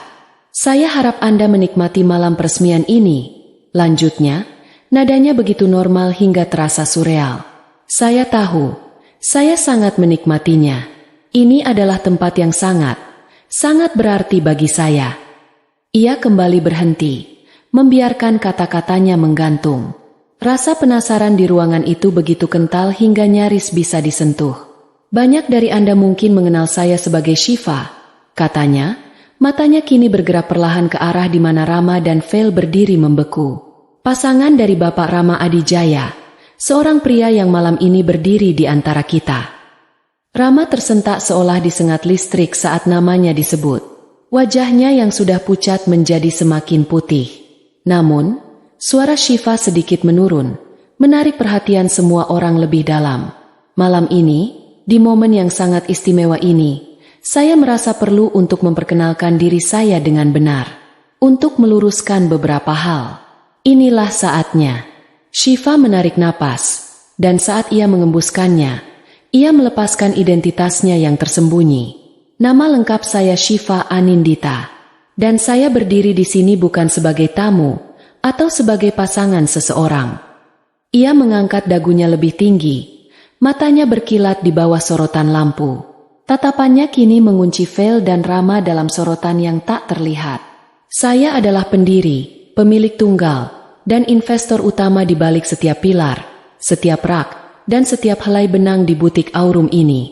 Saya harap Anda menikmati malam peresmian ini. Lanjutnya, nadanya begitu normal hingga terasa surreal. Saya tahu, saya sangat menikmatinya. Ini adalah tempat yang sangat berarti bagi saya. Ia kembali berhenti, membiarkan kata-katanya menggantung. Rasa penasaran di ruangan itu begitu kental hingga nyaris bisa disentuh. Banyak dari Anda mungkin mengenal saya sebagai Shiva, katanya, Matanya kini bergerak perlahan ke arah di mana Rama dan Veil berdiri membeku. Pasangan dari Bapak Rama Adijaya, seorang pria yang malam ini berdiri di antara kita. Rama tersentak seolah disengat listrik saat namanya disebut. Wajahnya yang sudah pucat menjadi semakin putih. Namun, suara Syifa sedikit menurun, menarik perhatian semua orang lebih dalam. Malam ini, di momen yang sangat istimewa ini, saya merasa perlu untuk memperkenalkan diri saya dengan benar. Untuk meluruskan beberapa hal. Inilah saatnya. Syifa menarik napas, dan saat ia mengembuskannya, ia melepaskan identitasnya yang tersembunyi. Nama lengkap saya Syifa Anindita. Dan saya berdiri di sini bukan sebagai tamu, atau sebagai pasangan seseorang. Ia mengangkat dagunya lebih tinggi, matanya berkilat di bawah sorotan lampu. Tatapannya kini mengunci Veil dan Rama dalam sorotan yang tak terlihat. Saya adalah pendiri, pemilik tunggal, dan investor utama di balik setiap pilar, setiap rak, dan setiap helai benang di butik Aurum ini.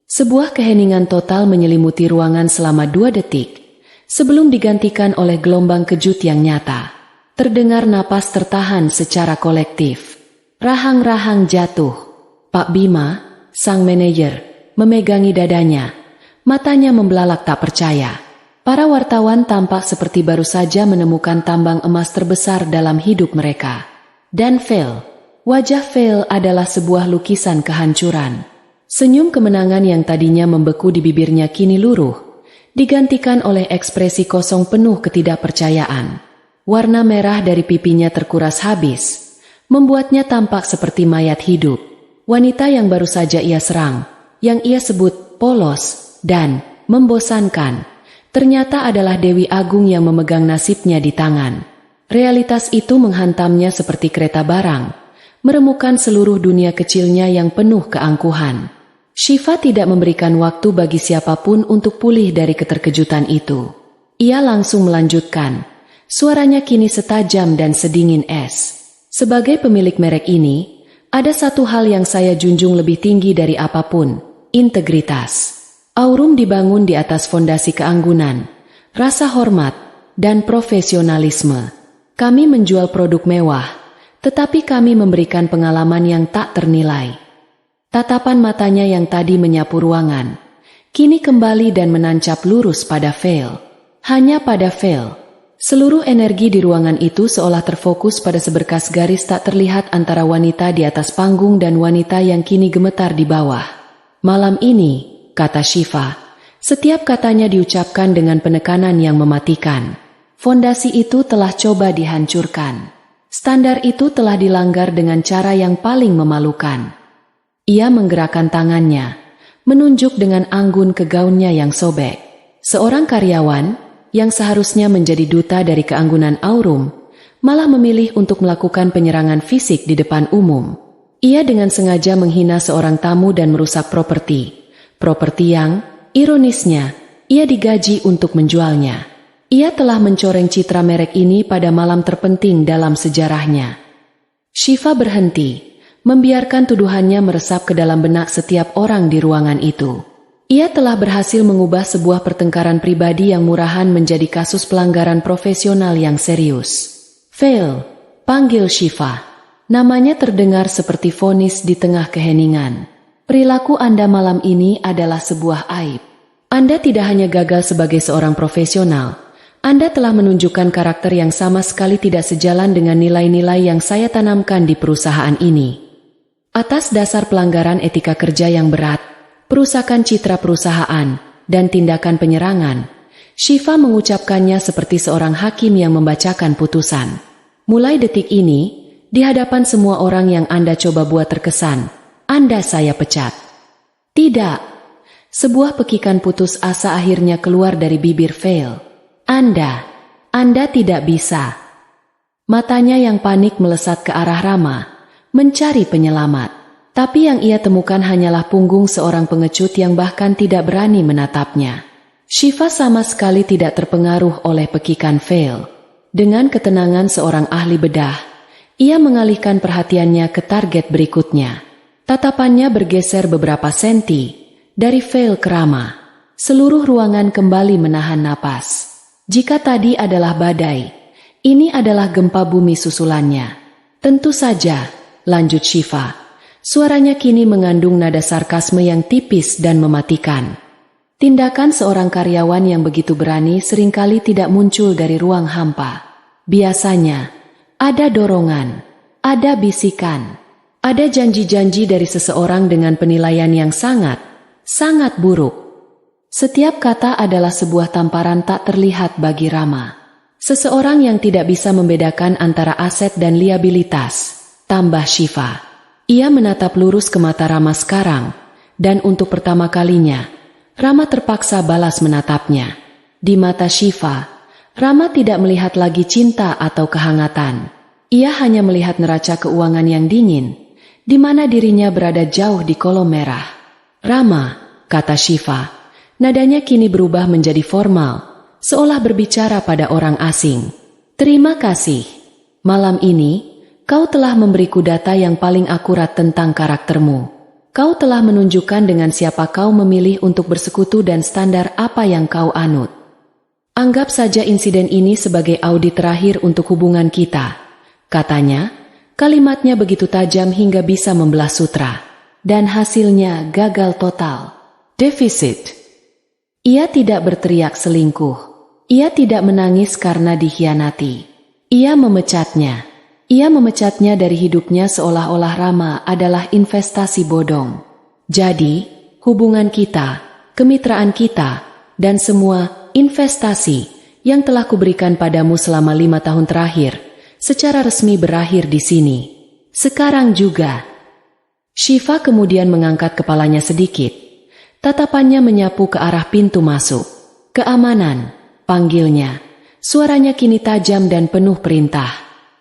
Sebuah keheningan total menyelimuti ruangan selama 2 detik, sebelum digantikan oleh gelombang kejut yang nyata. Terdengar napas tertahan secara kolektif. Rahang-rahang jatuh. Pak Bima, sang manajer, memegangi dadanya. Matanya membelalak tak percaya. Para wartawan tampak seperti baru saja menemukan tambang emas terbesar dalam hidup mereka. Dan Veil. Wajah Veil adalah sebuah lukisan kehancuran. Senyum kemenangan yang tadinya membeku di bibirnya kini luruh, digantikan oleh ekspresi kosong penuh ketidakpercayaan. Warna merah dari pipinya terkuras habis, membuatnya tampak seperti mayat hidup. Wanita yang baru saja ia serang, yang ia sebut polos dan membosankan, ternyata adalah Dewi Agung yang memegang nasibnya di tangan. Realitas itu menghantamnya seperti kereta barang, meremukkan seluruh dunia kecilnya yang penuh keangkuhan. Syifa tidak memberikan waktu bagi siapapun untuk pulih dari keterkejutan itu. Ia langsung melanjutkan. Suaranya kini setajam dan sedingin es. Sebagai pemilik merek ini, ada satu hal yang saya junjung lebih tinggi dari apapun, integritas. Aurum dibangun di atas fondasi keanggunan, rasa hormat, dan profesionalisme. Kami menjual produk mewah, tetapi kami memberikan pengalaman yang tak ternilai. Tatapan matanya yang tadi menyapu ruangan, kini kembali dan menancap lurus pada Veil. Hanya pada Veil. Seluruh energi di ruangan itu seolah terfokus pada seberkas garis tak terlihat antara wanita di atas panggung dan wanita yang kini gemetar di bawah. Malam ini, kata Syifa, setiap katanya diucapkan dengan penekanan yang mematikan. Fondasi itu telah coba dihancurkan. Standar itu telah dilanggar dengan cara yang paling memalukan. Ia menggerakkan tangannya, menunjuk dengan anggun ke gaunnya yang sobek. Seorang karyawan, yang seharusnya menjadi duta dari keanggunan Aurum, malah memilih untuk melakukan penyerangan fisik di depan umum. Ia dengan sengaja menghina seorang tamu dan merusak properti. Properti yang, ironisnya, ia digaji untuk menjualnya. Ia telah mencoreng citra merek ini pada malam terpenting dalam sejarahnya. Syifa berhenti, membiarkan tuduhannya meresap ke dalam benak setiap orang di ruangan itu. Ia telah berhasil mengubah sebuah pertengkaran pribadi yang murahan menjadi kasus pelanggaran profesional yang serius. Veil, panggil Syifa. Namanya terdengar seperti vonis di tengah keheningan. Perilaku Anda malam ini adalah sebuah aib. Anda tidak hanya gagal sebagai seorang profesional, Anda telah menunjukkan karakter yang sama sekali tidak sejalan dengan nilai-nilai yang saya tanamkan di perusahaan ini. Atas dasar pelanggaran etika kerja yang berat, perusakan citra perusahaan, dan tindakan penyerangan, Syifa mengucapkannya seperti seorang hakim yang membacakan putusan. Mulai detik ini, di hadapan semua orang yang Anda coba buat terkesan, Anda saya pecat. Tidak. Sebuah pekikan putus asa akhirnya keluar dari bibir Veil. Anda tidak bisa. Matanya yang panik melesat ke arah Rama, mencari penyelamat. Tapi yang ia temukan hanyalah punggung seorang pengecut yang bahkan tidak berani menatapnya. Syifa sama sekali tidak terpengaruh oleh pekikan Veil. Dengan ketenangan seorang ahli bedah, ia mengalihkan perhatiannya ke target berikutnya. Tatapannya bergeser beberapa senti, dari Veil ke Rama. Seluruh ruangan kembali menahan napas. Jika tadi adalah badai, ini adalah gempa bumi susulannya. Tentu saja, lanjut Syifa. Suaranya kini mengandung nada sarkasme yang tipis dan mematikan. Tindakan seorang karyawan yang begitu berani seringkali tidak muncul dari ruang hampa. Biasanya, ada dorongan, ada bisikan, ada janji-janji dari seseorang dengan penilaian yang sangat buruk. Setiap kata adalah sebuah tamparan tak terlihat bagi Rama. Seseorang yang tidak bisa membedakan antara aset dan liabilitas, tambah Syifa. Ia menatap lurus ke mata Rama sekarang, dan untuk pertama kalinya, Rama terpaksa balas menatapnya. Di mata Syifa, Rama tidak melihat lagi cinta atau kehangatan. Ia hanya melihat neraca keuangan yang dingin, di mana dirinya berada jauh di kolom merah. Rama, kata Syifa. Nadanya kini berubah menjadi formal, seolah berbicara pada orang asing. Terima kasih. Malam ini, kau telah memberiku data yang paling akurat tentang karaktermu. Kau telah menunjukkan dengan siapa kau memilih untuk bersekutu dan standar apa yang kau anut. Anggap saja insiden ini sebagai audit terakhir untuk hubungan kita. Katanya, kalimatnya begitu tajam hingga bisa membelah sutra. Dan hasilnya gagal total. Defisit. Ia tidak berteriak selingkuh. Ia tidak menangis karena dikhianati. Ia memecatnya. Ia memecatnya dari hidupnya seolah-olah Rama adalah investasi bodong. Jadi, hubungan kita, kemitraan kita, dan semua investasi yang telah kuberikan padamu selama 5 tahun terakhir, secara resmi berakhir di sini. Sekarang juga. Syifa kemudian mengangkat kepalanya sedikit. Tatapannya menyapu ke arah pintu masuk. Keamanan, panggilnya. Suaranya kini tajam dan penuh perintah.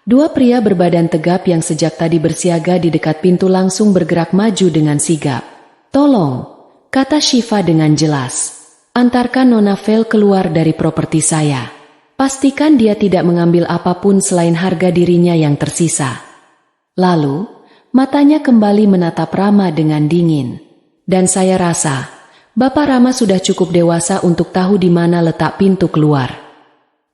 Dua pria berbadan tegap yang sejak tadi bersiaga di dekat pintu langsung bergerak maju dengan sigap. Tolong, kata Syifa dengan jelas. Antarkan Nona Vel keluar dari properti saya. Pastikan dia tidak mengambil apapun selain harga dirinya yang tersisa. Lalu, matanya kembali menatap Rama dengan dingin. Dan saya rasa, Bapak Rama sudah cukup dewasa untuk tahu di mana letak pintu keluar.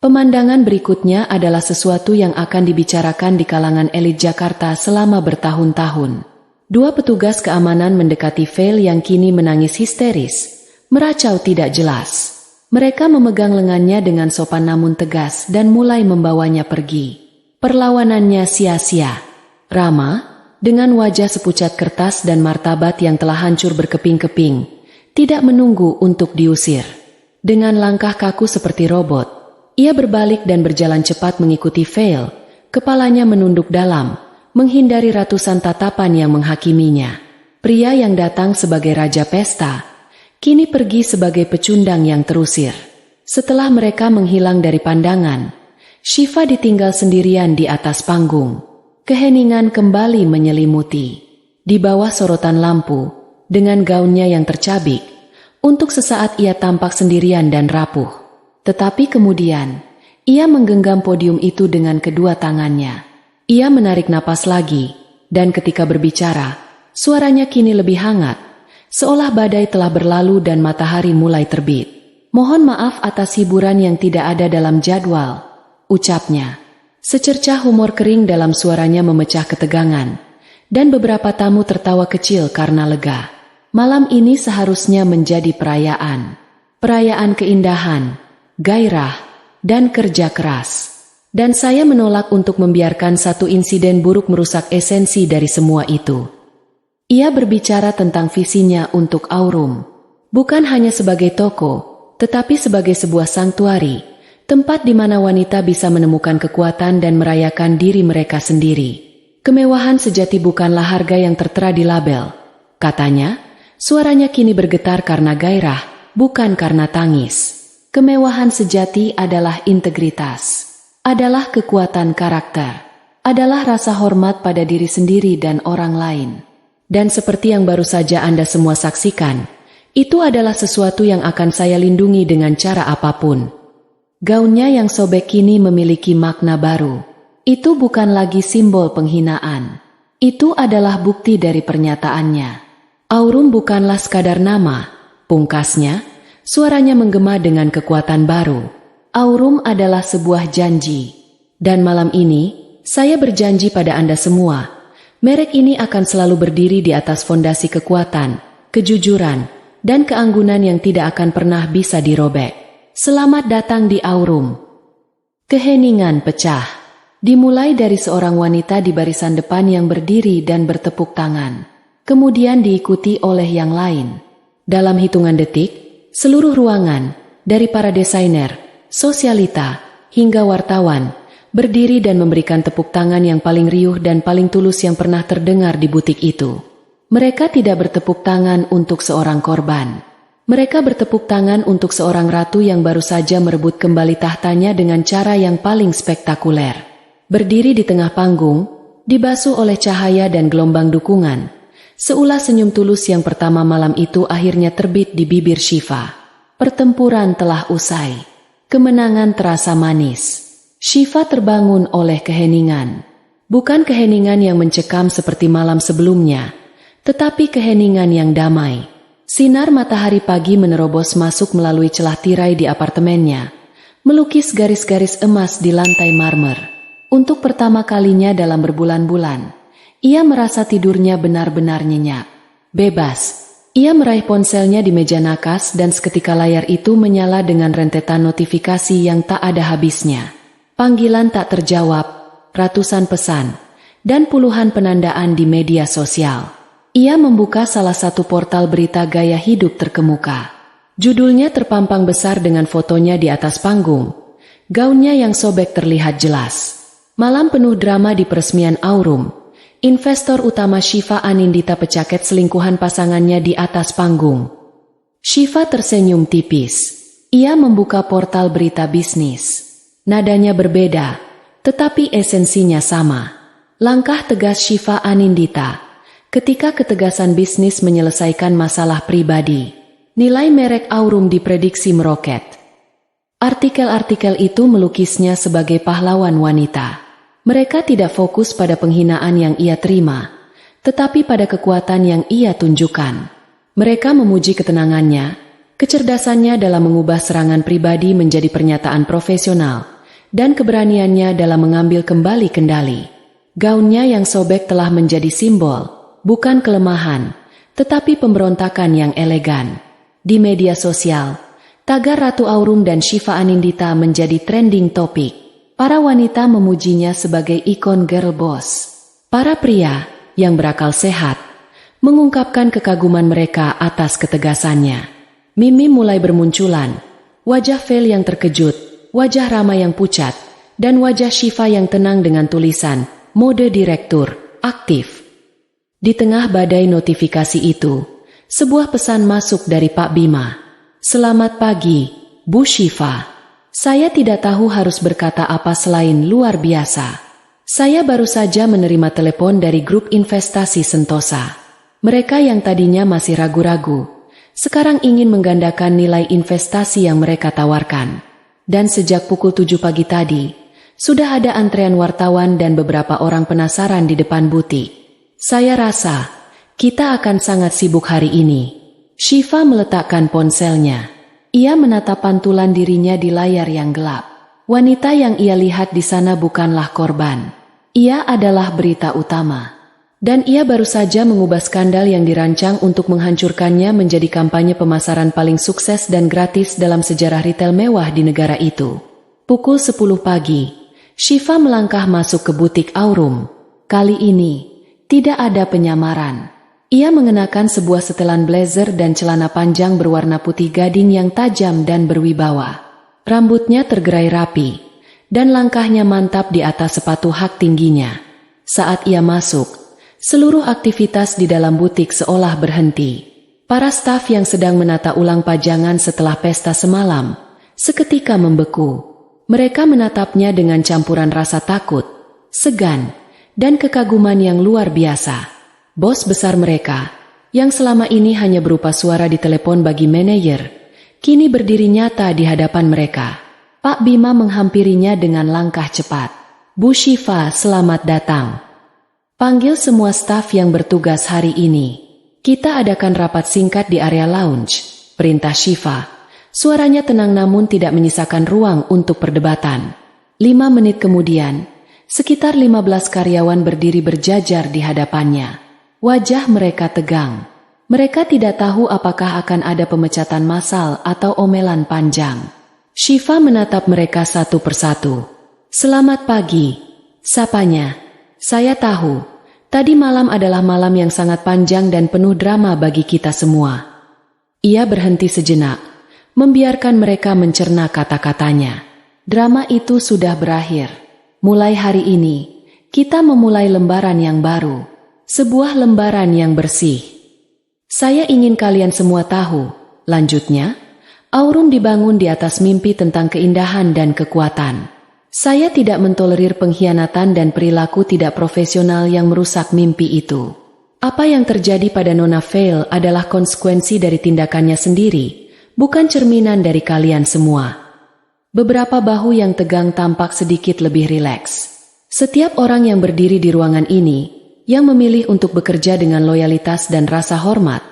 Pemandangan berikutnya adalah sesuatu yang akan dibicarakan di kalangan elit Jakarta selama bertahun-tahun. Dua petugas keamanan mendekati Vel yang kini menangis histeris, meracau tidak jelas. Mereka memegang lengannya dengan sopan namun tegas dan mulai membawanya pergi. Perlawanannya sia-sia. Rama, dengan wajah sepucat kertas dan martabat yang telah hancur berkeping-keping, tidak menunggu untuk diusir. Dengan langkah kaku seperti robot, ia berbalik dan berjalan cepat mengikuti Vel, kepalanya menunduk dalam, menghindari ratusan tatapan yang menghakiminya. Pria yang datang sebagai raja pesta, kini pergi sebagai pecundang yang terusir. Setelah mereka menghilang dari pandangan, Syifa ditinggal sendirian di atas panggung. Keheningan kembali menyelimuti. Di bawah sorotan lampu, dengan gaunnya yang tercabik, untuk sesaat ia tampak sendirian dan rapuh. Tetapi kemudian, ia menggenggam podium itu dengan kedua tangannya. Ia menarik napas lagi, dan ketika berbicara, suaranya kini lebih hangat, seolah badai telah berlalu dan matahari mulai terbit. Mohon maaf atas hiburan yang tidak ada dalam jadwal, ucapnya. Secercah humor kering dalam suaranya memecah ketegangan, dan beberapa tamu tertawa kecil karena lega. Malam ini seharusnya menjadi perayaan. Perayaan keindahan, gairah, dan kerja keras. Dan saya menolak untuk membiarkan satu insiden buruk merusak esensi dari semua itu. Ia berbicara tentang visinya untuk Aurum. Bukan hanya sebagai toko, tetapi sebagai sebuah sanktuari. Tempat di mana wanita bisa menemukan kekuatan dan merayakan diri mereka sendiri. Kemewahan sejati bukanlah harga yang tertera di label. Katanya, suaranya kini bergetar karena gairah, bukan karena tangis. Kemewahan sejati adalah integritas, adalah kekuatan karakter, adalah rasa hormat pada diri sendiri dan orang lain. Dan seperti yang baru saja Anda semua saksikan, itu adalah sesuatu yang akan saya lindungi dengan cara apapun. Gaunnya yang sobek kini memiliki makna baru. Itu bukan lagi simbol penghinaan. Itu adalah bukti dari pernyataannya. Aurum bukanlah sekadar nama. Pungkasnya, Suaranya menggema dengan kekuatan baru. Aurum adalah sebuah janji. Dan malam ini, saya berjanji pada Anda semua, merek ini akan selalu berdiri di atas fondasi kekuatan, kejujuran, dan keanggunan yang tidak akan pernah bisa dirobek. Selamat datang di Aurum. Keheningan pecah. Dimulai dari seorang wanita di barisan depan yang berdiri dan bertepuk tangan. Kemudian diikuti oleh yang lain. Dalam hitungan detik, seluruh ruangan, dari para desainer, sosialita, hingga wartawan, berdiri dan memberikan tepuk tangan yang paling riuh dan paling tulus yang pernah terdengar di butik itu. Mereka tidak bertepuk tangan untuk seorang korban. Mereka bertepuk tangan untuk seorang ratu yang baru saja merebut kembali tahtanya dengan cara yang paling spektakuler. Berdiri di tengah panggung, dibasuh oleh cahaya dan gelombang dukungan, seulas senyum tulus yang pertama malam itu akhirnya terbit di bibir Shiva. Pertempuran telah usai. Kemenangan terasa manis. Shiva terbangun oleh keheningan. Bukan keheningan yang mencekam seperti malam sebelumnya, tetapi keheningan yang damai. Sinar matahari pagi menerobos masuk melalui celah tirai di apartemennya, melukis garis-garis emas di lantai marmer. Untuk pertama kalinya dalam berbulan-bulan, ia merasa tidurnya benar-benar nyenyak. Bebas. Ia meraih ponselnya di meja nakas dan seketika layar itu menyala dengan rentetan notifikasi yang tak ada habisnya. Panggilan tak terjawab, ratusan pesan, dan puluhan penandaan di media sosial. Ia membuka salah satu portal berita gaya hidup terkemuka. Judulnya terpampang besar dengan fotonya di atas panggung. Gaunnya yang sobek terlihat jelas. Malam penuh drama di peresmian Aurum. Investor utama Shiva Anindita pecaket selingkuhan pasangannya di atas panggung. Shiva tersenyum tipis. Ia membuka portal berita bisnis. Nadanya berbeda, tetapi esensinya sama. Langkah tegas Shiva Anindita. Ketika ketegasan bisnis menyelesaikan masalah pribadi. Nilai merek Aurum diprediksi meroket. Artikel-artikel itu melukisnya sebagai pahlawan wanita. Mereka tidak fokus pada penghinaan yang ia terima, tetapi pada kekuatan yang ia tunjukkan. Mereka memuji ketenangannya, kecerdasannya dalam mengubah serangan pribadi menjadi pernyataan profesional, dan keberaniannya dalam mengambil kembali kendali. Gaunnya yang sobek telah menjadi simbol, bukan kelemahan, tetapi pemberontakan yang elegan. Di media sosial, tagar Ratu Aurum dan Shiva Anindita menjadi trending topik. Para wanita memujinya sebagai ikon girl boss. Para pria, yang berakal sehat, mengungkapkan kekaguman mereka atas ketegasannya. Mimi mulai bermunculan, wajah Vel yang terkejut, wajah Rama yang pucat, dan wajah Shiva yang tenang dengan tulisan, mode direktur, aktif. Di tengah badai notifikasi itu, sebuah pesan masuk dari Pak Bima. Selamat pagi, Bu Shiva. Saya tidak tahu harus berkata apa selain luar biasa. Saya baru saja menerima telepon dari grup investasi Sentosa. Mereka yang tadinya masih ragu-ragu, sekarang ingin menggandakan nilai investasi yang mereka tawarkan. Dan sejak pukul 7 pagi tadi, sudah ada antrean wartawan dan beberapa orang penasaran di depan butik. Saya rasa, kita akan sangat sibuk hari ini. Shiva meletakkan ponselnya. Ia menatap pantulan dirinya di layar yang gelap. Wanita yang ia lihat di sana bukanlah korban. Ia adalah berita utama. Dan ia baru saja mengubah skandal yang dirancang untuk menghancurkannya menjadi kampanye pemasaran paling sukses dan gratis dalam sejarah retail mewah di negara itu. Pukul 10 pagi, Shiva melangkah masuk ke butik Aurum. Kali ini, tidak ada penyamaran. Ia mengenakan sebuah setelan blazer dan celana panjang berwarna putih gading yang tajam dan berwibawa. Rambutnya tergerai rapi, dan langkahnya mantap di atas sepatu hak tingginya. Saat ia masuk, seluruh aktivitas di dalam butik seolah berhenti. Para staf yang sedang menata ulang pajangan setelah pesta semalam, seketika membeku. Mereka menatapnya dengan campuran rasa takut, segan, dan kekaguman yang luar biasa. Bos besar mereka, yang selama ini hanya berupa suara di telepon bagi manajer, kini berdiri nyata di hadapan mereka. Pak Bima menghampirinya dengan langkah cepat. Bu Shiva, selamat datang. Panggil semua staf yang bertugas hari ini. Kita adakan rapat singkat di area lounge, perintah Shiva, Suaranya tenang namun tidak menyisakan ruang untuk perdebatan. 5 menit kemudian, sekitar 15 karyawan berdiri berjajar di hadapannya. Wajah mereka tegang. Mereka tidak tahu apakah akan ada pemecatan massal atau omelan panjang. Shiva menatap mereka satu persatu. "Selamat pagi," sapanya. "Saya tahu, tadi malam adalah malam yang sangat panjang dan penuh drama bagi kita semua." Ia berhenti sejenak, membiarkan mereka mencerna kata-katanya. Drama itu sudah berakhir. Mulai hari ini, kita memulai lembaran yang baru. Sebuah lembaran yang bersih. "Saya ingin kalian semua tahu," lanjutnya, "Aurum dibangun di atas mimpi tentang keindahan dan kekuatan. Saya tidak mentolerir pengkhianatan dan perilaku tidak profesional yang merusak mimpi itu. Apa yang terjadi pada Nona Vale adalah konsekuensi dari tindakannya sendiri, bukan cerminan dari kalian semua." Beberapa bahu yang tegang tampak sedikit lebih rileks. Setiap orang yang berdiri di ruangan ini, yang memilih untuk bekerja dengan loyalitas dan rasa hormat,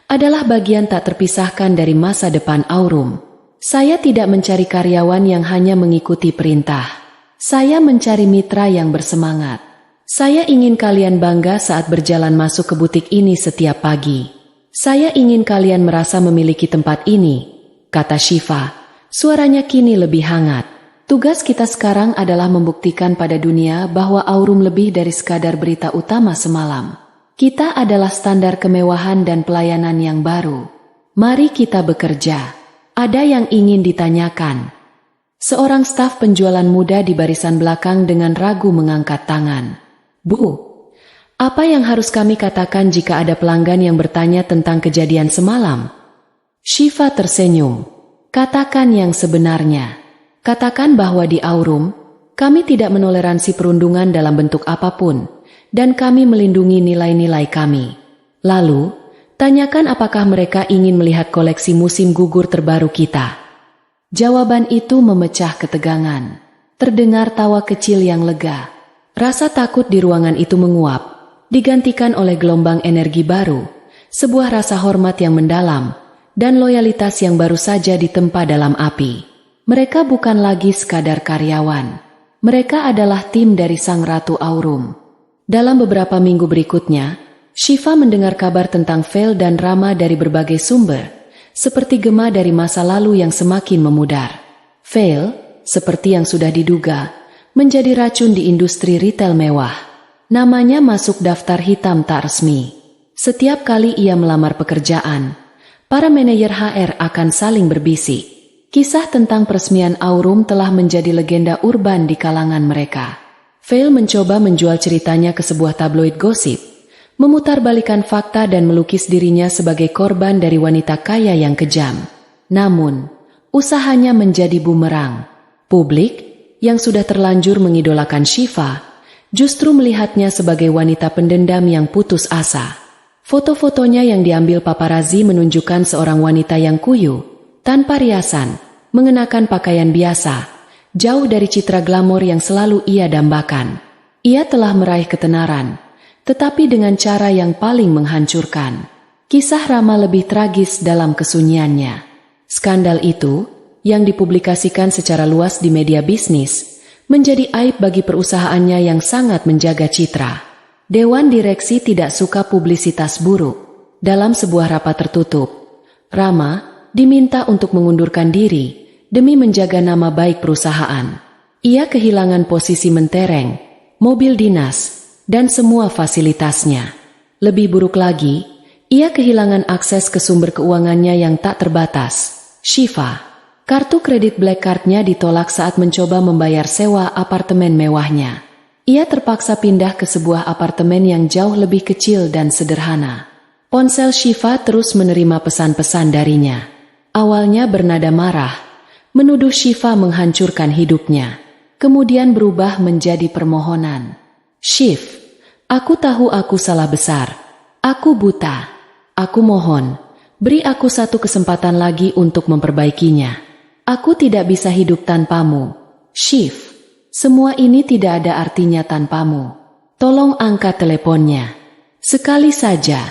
adalah bagian tak terpisahkan dari masa depan Aurum. Saya tidak mencari karyawan yang hanya mengikuti perintah. Saya mencari mitra yang bersemangat. Saya ingin kalian bangga saat berjalan masuk ke butik ini setiap pagi. Saya ingin kalian merasa memiliki tempat ini, kata Shiva. Suaranya kini lebih hangat. Tugas kita sekarang adalah membuktikan pada dunia bahwa Aurum lebih dari sekadar berita utama semalam. Kita adalah standar kemewahan dan pelayanan yang baru. Mari kita bekerja. Ada yang ingin ditanyakan? Seorang staf penjualan muda di barisan belakang dengan ragu mengangkat tangan. Bu, apa yang harus kami katakan jika ada pelanggan yang bertanya tentang kejadian semalam? Shiva tersenyum. Katakan yang sebenarnya. Katakan bahwa di Aurum, kami tidak menoleransi perundungan dalam bentuk apapun, dan kami melindungi nilai-nilai kami. Lalu, tanyakan apakah mereka ingin melihat koleksi musim gugur terbaru kita. Jawaban itu memecah ketegangan. Terdengar tawa kecil yang lega. Rasa takut di ruangan itu menguap, digantikan oleh gelombang energi baru, sebuah rasa hormat yang mendalam, dan loyalitas yang baru saja ditempa dalam api. Mereka bukan lagi sekadar karyawan. Mereka adalah tim dari Sang Ratu Aurum. Dalam beberapa minggu berikutnya, Shiva mendengar kabar tentang Vale dan Rama dari berbagai sumber, seperti gema dari masa lalu yang semakin memudar. Vale, seperti yang sudah diduga, menjadi racun di industri retail mewah. Namanya masuk daftar hitam tak resmi. Setiap kali ia melamar pekerjaan, para manajer HR akan saling berbisik. Kisah tentang peresmian Aurum telah menjadi legenda urban di kalangan mereka. Vale mencoba menjual ceritanya ke sebuah tabloid gosip, memutarbalikan fakta dan melukis dirinya sebagai korban dari wanita kaya yang kejam. Namun, usahanya menjadi bumerang. Publik, yang sudah terlanjur mengidolakan Shiva, justru melihatnya sebagai wanita pendendam yang putus asa. Foto-fotonya yang diambil paparazzi menunjukkan seorang wanita yang kuyu, tanpa riasan, mengenakan pakaian biasa, jauh dari citra glamor yang selalu ia dambakan. Ia telah meraih ketenaran, tetapi dengan cara yang paling menghancurkan. Kisah Rama lebih tragis dalam kesunyiannya. Skandal itu, yang dipublikasikan secara luas di media bisnis, menjadi aib bagi perusahaannya yang sangat menjaga citra. Dewan direksi tidak suka publisitas buruk. Dalam sebuah rapat tertutup, Rama diminta untuk mengundurkan diri demi menjaga nama baik perusahaan. Ia kehilangan posisi mentereng, mobil dinas, dan semua fasilitasnya. Lebih buruk lagi, ia kehilangan akses ke sumber keuangannya yang tak terbatas. Shiva, kartu kredit Black Card-nya ditolak saat mencoba membayar sewa apartemen mewahnya. Ia terpaksa pindah ke sebuah apartemen yang jauh lebih kecil dan sederhana. Ponsel Shiva terus menerima pesan-pesan darinya. Awalnya bernada marah, menuduh Shiva menghancurkan hidupnya. Kemudian berubah menjadi permohonan. Shiv, aku tahu aku salah besar. Aku buta. Aku mohon, beri aku satu kesempatan lagi untuk memperbaikinya. Aku tidak bisa hidup tanpamu. Shiv, semua ini tidak ada artinya tanpamu. Tolong angkat teleponnya. Sekali saja.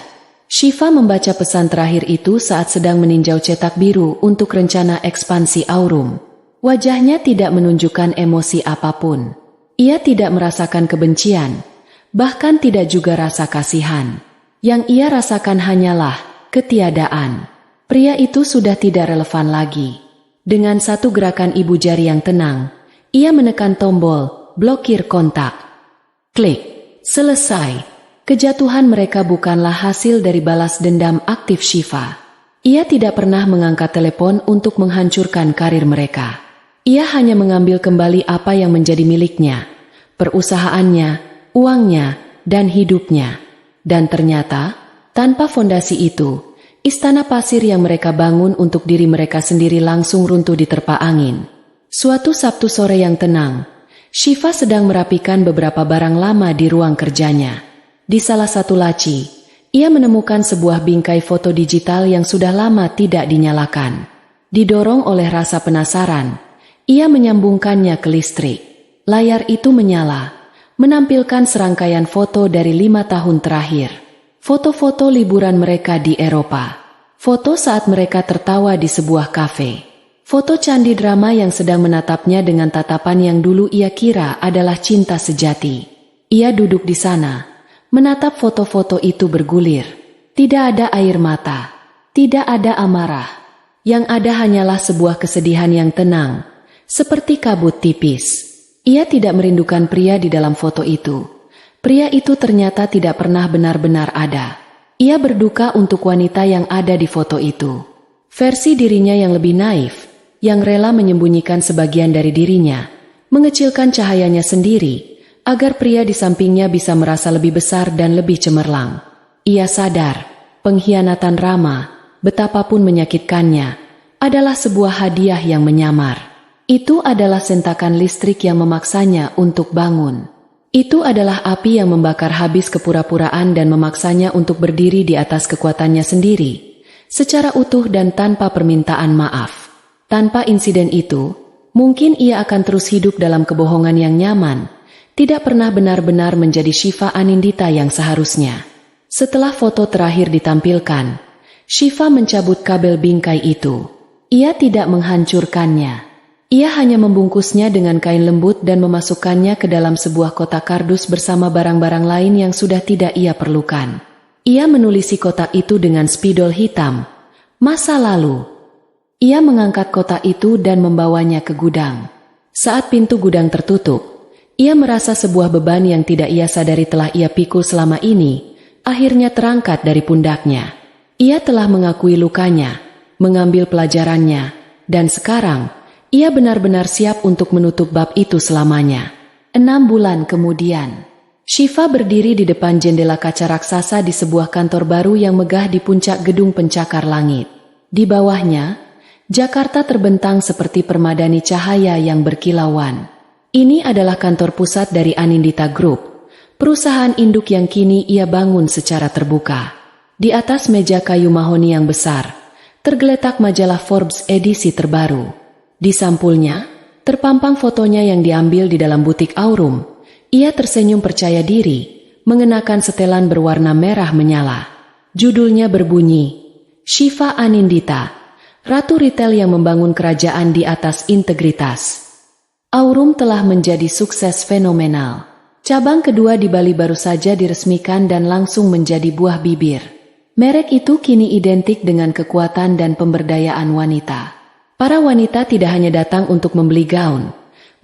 Syifa membaca pesan terakhir itu saat sedang meninjau cetak biru untuk rencana ekspansi Aurum. Wajahnya tidak menunjukkan emosi apapun. Ia tidak merasakan kebencian, bahkan tidak juga rasa kasihan. Yang ia rasakan hanyalah ketiadaan. Pria itu sudah tidak relevan lagi. Dengan satu gerakan ibu jari yang tenang, ia menekan tombol blokir kontak. Klik. Selesai. Kejatuhan mereka bukanlah hasil dari balas dendam aktif Syifa. Ia tidak pernah mengangkat telepon untuk menghancurkan karir mereka. Ia hanya mengambil kembali apa yang menjadi miliknya, perusahaannya, uangnya, dan hidupnya. Dan ternyata, tanpa fondasi itu, istana pasir yang mereka bangun untuk diri mereka sendiri langsung runtuh diterpa angin. Suatu Sabtu sore yang tenang, Syifa sedang merapikan beberapa barang lama di ruang kerjanya. Di salah satu laci, ia menemukan sebuah bingkai foto digital yang sudah lama tidak dinyalakan. Didorong oleh rasa penasaran, ia menyambungkannya ke listrik. Layar itu menyala, menampilkan serangkaian foto dari 5 tahun terakhir. Foto-foto liburan mereka di Eropa. Foto saat mereka tertawa di sebuah kafe. Foto candi drama yang sedang menatapnya dengan tatapan yang dulu ia kira adalah cinta sejati. Ia duduk di sana, menatap foto-foto itu bergulir. Tidak ada air mata, tidak ada amarah. Yang ada hanyalah sebuah kesedihan yang tenang, seperti kabut tipis. Ia tidak merindukan pria di dalam foto itu. Pria itu ternyata tidak pernah benar-benar ada. Ia berduka untuk wanita yang ada di foto itu. Versi dirinya yang lebih naif, yang rela menyembunyikan sebagian dari dirinya, mengecilkan cahayanya sendiri, agar pria di sampingnya bisa merasa lebih besar dan lebih cemerlang. Ia sadar, pengkhianatan Rama, betapapun menyakitkannya, adalah sebuah hadiah yang menyamar. Itu adalah sentakan listrik yang memaksanya untuk bangun. Itu adalah api yang membakar habis kepura-puraan dan memaksanya untuk berdiri di atas kekuatannya sendiri, secara utuh dan tanpa permintaan maaf. Tanpa insiden itu, mungkin ia akan terus hidup dalam kebohongan yang nyaman, tidak pernah benar-benar menjadi Syifa Anindita yang seharusnya. Setelah foto terakhir ditampilkan, Syifa mencabut kabel bingkai itu. Ia tidak menghancurkannya. Ia hanya membungkusnya dengan kain lembut dan memasukkannya ke dalam sebuah kotak kardus bersama barang-barang lain yang sudah tidak ia perlukan. Ia menulisi kotak itu dengan spidol hitam. Masa lalu. Ia mengangkat kotak itu dan membawanya ke gudang. Saat pintu gudang tertutup, ia merasa sebuah beban yang tidak ia sadari telah ia pikul selama ini, akhirnya terangkat dari pundaknya. Ia telah mengakui lukanya, mengambil pelajarannya, dan sekarang, ia benar-benar siap untuk menutup bab itu selamanya. 6 bulan kemudian, Syifa berdiri di depan jendela kaca raksasa di sebuah kantor baru yang megah di puncak gedung pencakar langit. Di bawahnya, Jakarta terbentang seperti permadani cahaya yang berkilauan. Ini adalah kantor pusat dari Anindita Group, perusahaan induk yang kini ia bangun secara terbuka. Di atas meja kayu mahoni yang besar, tergeletak majalah Forbes edisi terbaru. Di sampulnya, terpampang fotonya yang diambil di dalam butik Aurum. Ia tersenyum percaya diri, mengenakan setelan berwarna merah menyala. Judulnya berbunyi, Syifa Anindita, Ratu Retail yang membangun kerajaan di atas integritas. Aurum telah menjadi sukses fenomenal. Cabang kedua di Bali baru saja diresmikan dan langsung menjadi buah bibir. Merek itu kini identik dengan kekuatan dan pemberdayaan wanita. Para wanita tidak hanya datang untuk membeli gaun.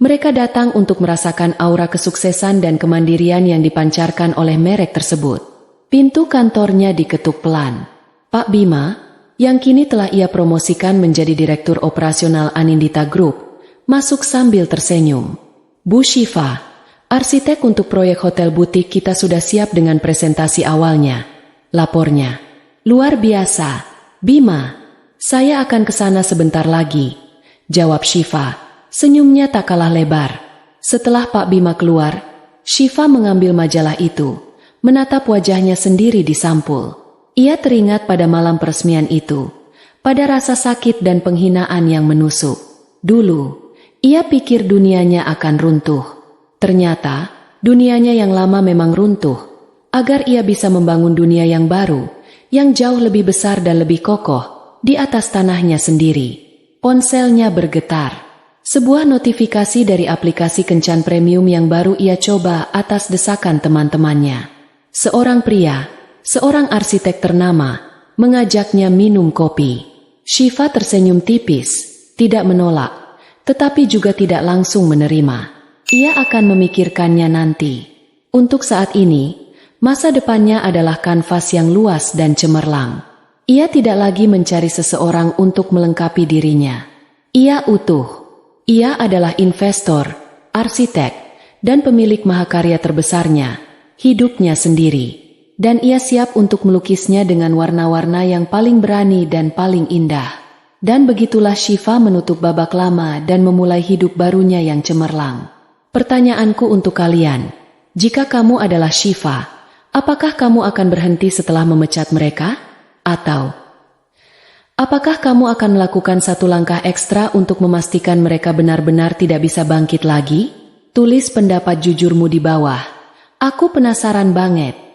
Mereka datang untuk merasakan aura kesuksesan dan kemandirian yang dipancarkan oleh merek tersebut. Pintu kantornya diketuk pelan. Pak Bima, yang kini telah ia promosikan menjadi Direktur Operasional Anindita Group, masuk sambil tersenyum. Bu Syifa, arsitek untuk proyek hotel butik kita sudah siap dengan presentasi awalnya. Lapornya. Luar biasa. Bima, saya akan ke sana sebentar lagi. Jawab Syifa. Senyumnya tak kalah lebar. Setelah Pak Bima keluar, Syifa mengambil majalah itu, menatap wajahnya sendiri di sampul. Ia teringat pada malam peresmian itu, pada rasa sakit dan penghinaan yang menusuk. Dulu, ia pikir dunianya akan runtuh. Ternyata, dunianya yang lama memang runtuh. Agar ia bisa membangun dunia yang baru, yang jauh lebih besar dan lebih kokoh, di atas tanahnya sendiri. Ponselnya bergetar. Sebuah notifikasi dari aplikasi kencan premium yang baru ia coba atas desakan teman-temannya. Seorang pria, seorang arsitek ternama, mengajaknya minum kopi. Shiva tersenyum tipis, tidak menolak, tetapi juga tidak langsung menerima. Ia akan memikirkannya nanti. Untuk saat ini, masa depannya adalah kanvas yang luas dan cemerlang. Ia tidak lagi mencari seseorang untuk melengkapi dirinya. Ia utuh. Ia adalah investor, arsitek, dan pemilik mahakarya terbesarnya, hidupnya sendiri. Dan ia siap untuk melukisnya dengan warna-warna yang paling berani dan paling indah. Dan begitulah Shiva menutup babak lama dan memulai hidup barunya yang cemerlang. Pertanyaanku untuk kalian, jika kamu adalah Shiva, apakah kamu akan berhenti setelah memecat mereka? Atau apakah kamu akan melakukan satu langkah ekstra untuk memastikan mereka benar-benar tidak bisa bangkit lagi? Tulis pendapat jujurmu di bawah. Aku penasaran banget.